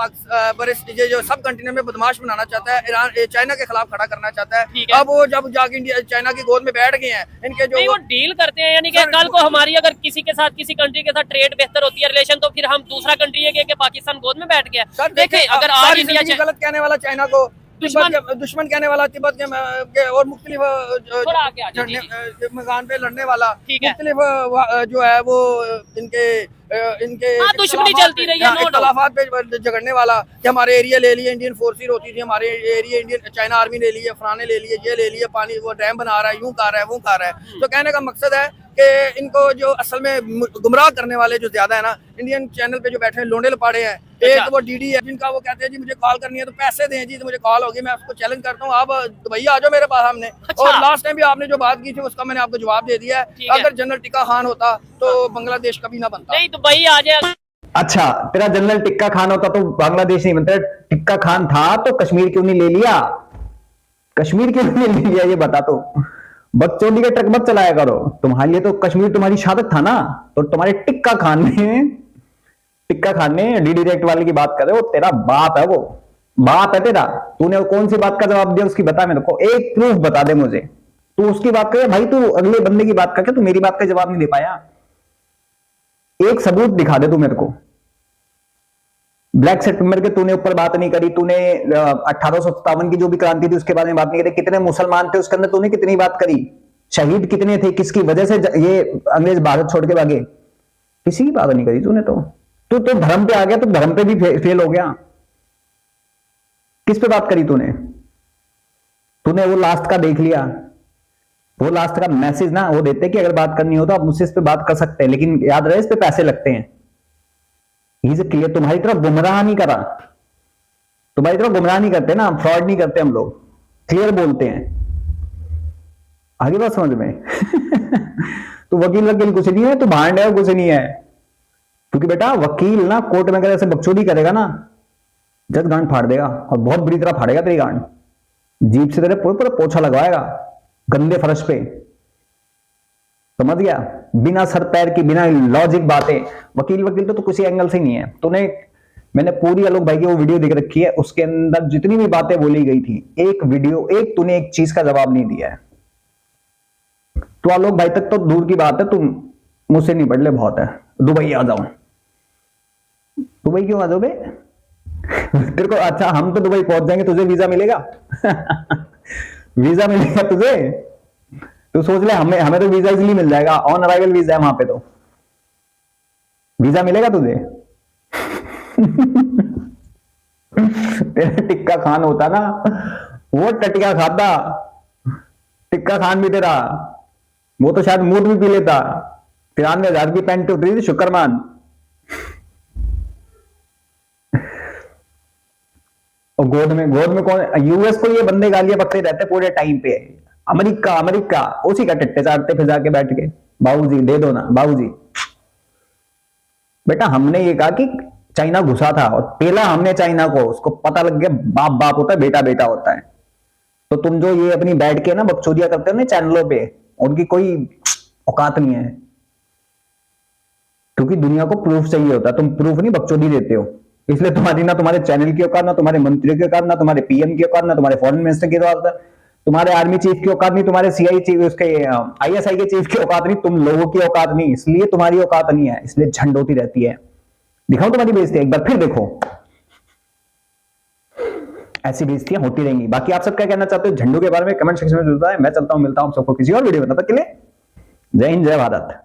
जो सब कंटिनेंट में बदमाश बनाना चाहता है, ईरान चाइना के खिलाफ खड़ा करना चाहता है। अब वो जब जाके इंडिया चाइना की गोद में बैठ गए हैं, इनके जो वो डील करते हैं, यानी कि कल को हमारी अगर किसी के साथ, किसी कंट्री के साथ ट्रेड बेहतर होती है, रिलेशन, तो फिर हम दूसरा कंट्री है कि पाकिस्तान गोद में बैठ गया। देखें, अगर आज इंडिया गलत कहने वाला चाइना को दुश्मन कहने वाला, तिब्बत के और मुख्तलिफ मैदान पे लड़ने वाला, मुख्तलिफ जो है वो इनके दुश्मनी चलती रही है, इख्तलाफात पे झगड़ने वाला कि हमारे एरिया ले लिए, इंडियन फोर्सेस होती थी, हमारे एरिया इंडियन चाइना आर्मी ले लिए, फलाने ले लिए, ये ले लिए, पानी वो डैम बना रहा है, यूं कर रहा है, वो कर रहा है। तो कहने का मकसद है कि इनको जो असल में गुमराह करने वाले जो ज्यादा है ना, इंडियन चैनल पे जो बैठे हैं लोंडे लपाड़े हैं। एक वो डीडी है जिनका वो कहते हैं जी मुझे कॉल करनी है तो पैसे दें जी, तो मुझे कॉल होगी, मैं आपको चैलेंज करता हूँ, आप दुबई आ जाओ मेरे पास सामने। और लास्ट टाइम भी आपने जो बात की थी उसका मैंने आपको जवाब दे दिया है। अगर जनरल टिक्का खान होता तो बांग्लादेश कभी ना बनता। नहीं, दुबई आ जाए। अच्छा, तेरा जनरल टिक्का खान होता तो बांग्लादेश नहीं बनता। टिक्का खान था तो कश्मीर क्यों नहीं ले लिया? कश्मीर क्यों नहीं ले लिया ये बता। तो बकचोदी का ट्रक मत चलाया करो, तुम्हारे लिए तो कश्मीर तुम्हारी शहादत था ना। तो तुम्हारे टिक्का खान ने डीडी डायरेक्ट वाले की बात कर रहे हो, तेरा बाप है वो, बाप है तेरा। तूने कौन सी बात का जवाब दिया उसकी बता मेरे को, एक प्रूफ बता दे मुझे। तू उसकी बात करे भाई, तू अगले बंदे की बात करके तू मेरी बात का जवाब नहीं दे पाया। एक सबूत दिखा दे तू मेरे को। ब्लैक सेप्टेम्बर के तूने ऊपर बात नहीं करी, तूने 1857 की जो भी क्रांति थी उसके बारे में बात नहीं करी। कितने मुसलमान थे उसके अंदर, तूने कितनी बात करी? शहीद कितने थे, किसकी वजह से ये अंग्रेज भारत छोड़ के भागे? किसी की बात नहीं करी तूने। तू तो धर्म पे आ गया, तो धर्म पे भी फेल हो गया। किस पे बात करी तूने? वो लास्ट का देख लिया, वो लास्ट का मैसेज ना वो देते कि अगर बात करनी हो तो आप मुझसे इस पे बात कर सकते हैं, लेकिन याद रहे इस पे पैसे लगते हैं। ये क्लियर, तुम्हारी तरफ गुमराह नहीं करा, तुम्हारी तरफ गुमराह नहीं करते ना, फ्रॉड नहीं करते हम लोग, क्लियर बोलते हैं। आगे बात समझ में? तो वकील कुछ नहीं है, तो भांड है कुछ नहीं है। क्योंकि बेटा वकील ना कोर्ट में अगर ऐसे बकचोदी करेगा ना, जज गांड फाड़ देगा, और बहुत बुरी तरह फाड़ेगा तेरी गांड। जीप से तेरे पूरा पोछा लगवाएगा गंदे फर्श पे। समझ गया? बिना सर पैर की, बिना लॉजिक बातें। वकील तो किसी एंगल से नहीं है। मैंने पूरी आलोक भाई की वो वीडियो देख रखी है, उसके अंदर जितनी भी बातें बोली गई थी, तूने एक चीज का जवाब नहीं दिया है। तो आलोक भाई तक तो दूर की बात है, तुम मुझसे नहीं बढ़ ले, बहुत है। दुबई आ जाओ। दुबई क्यों आ जाओ बे? तेरे को अच्छा, हम तो दुबई पहुंच जाएंगे, तुझे वीजा मिलेगा? वीजा मिलेगा तुझे? तो सोच ले, हमें तो वीजा इसलिए मिल जाएगा, ऑन अराइवल वीजा है वहां पे, तो वीजा मिलेगा तुझे? तेरा टिक्का खान होता ना, वो टटिया खाता। टिक्का खान भी तेरा, वो तो शायद मूड भी पी लेता। 93,000 की पैंट उतरी थी, शुक्रमान। और गोद में कौन, यूएस को ये बंदे गालियां पकड़े रहते पूरे टाइम पे। अमेरिका उसी का टट्टे चाटते फिर जाके बैठ के, बाबूजी दे दो ना बाबूजी। बेटा हमने ये कहा कि चाइना घुसा था और पेला हमने चाइना को, उसको पता लग गया बाप बाप होता है, बेटा बेटा होता है। तो तुम जो ये अपनी बैठ के ना बकचोदियां करते हो ना चैनलों पे, उनकी कोई औकात नहीं है, क्योंकि दुनिया को प्रूफ चाहिए होता है। तुम प्रूफ नहीं बकचोदी देते हो, इसलिए तुम्हारी ना तुम्हारे चैनल की औकात, ना तुम्हारे मंत्री की औकात, ना तुम्हारे पीएम की औकात, ना तुम्हारे फॉरेन मिनिस्टर की औकात, तुम्हारे आर्मी चीफ की औकात नहीं, तुम्हारे सीआई चीफ, उसके आईएसआई के चीफ की औकात नहीं, तुम लोगों की औकात नहीं, इसलिए तुम्हारी औकात नहीं है, इसलिए झंड होती रहती है। दिखाओ तुम्हारी बेइज्जती, एक बार फिर देखो, ऐसी बेइज्जतियां होती रहेंगी। बाकी आप सब क्या कहना चाहते हो झंडू के बारे में कमेंट सेक्शन में जरूर बताएं। मैं चलता हूं, मिलता हूं सबको किसी और वीडियो में, तब तक के लिए जय हिंद जय भारत।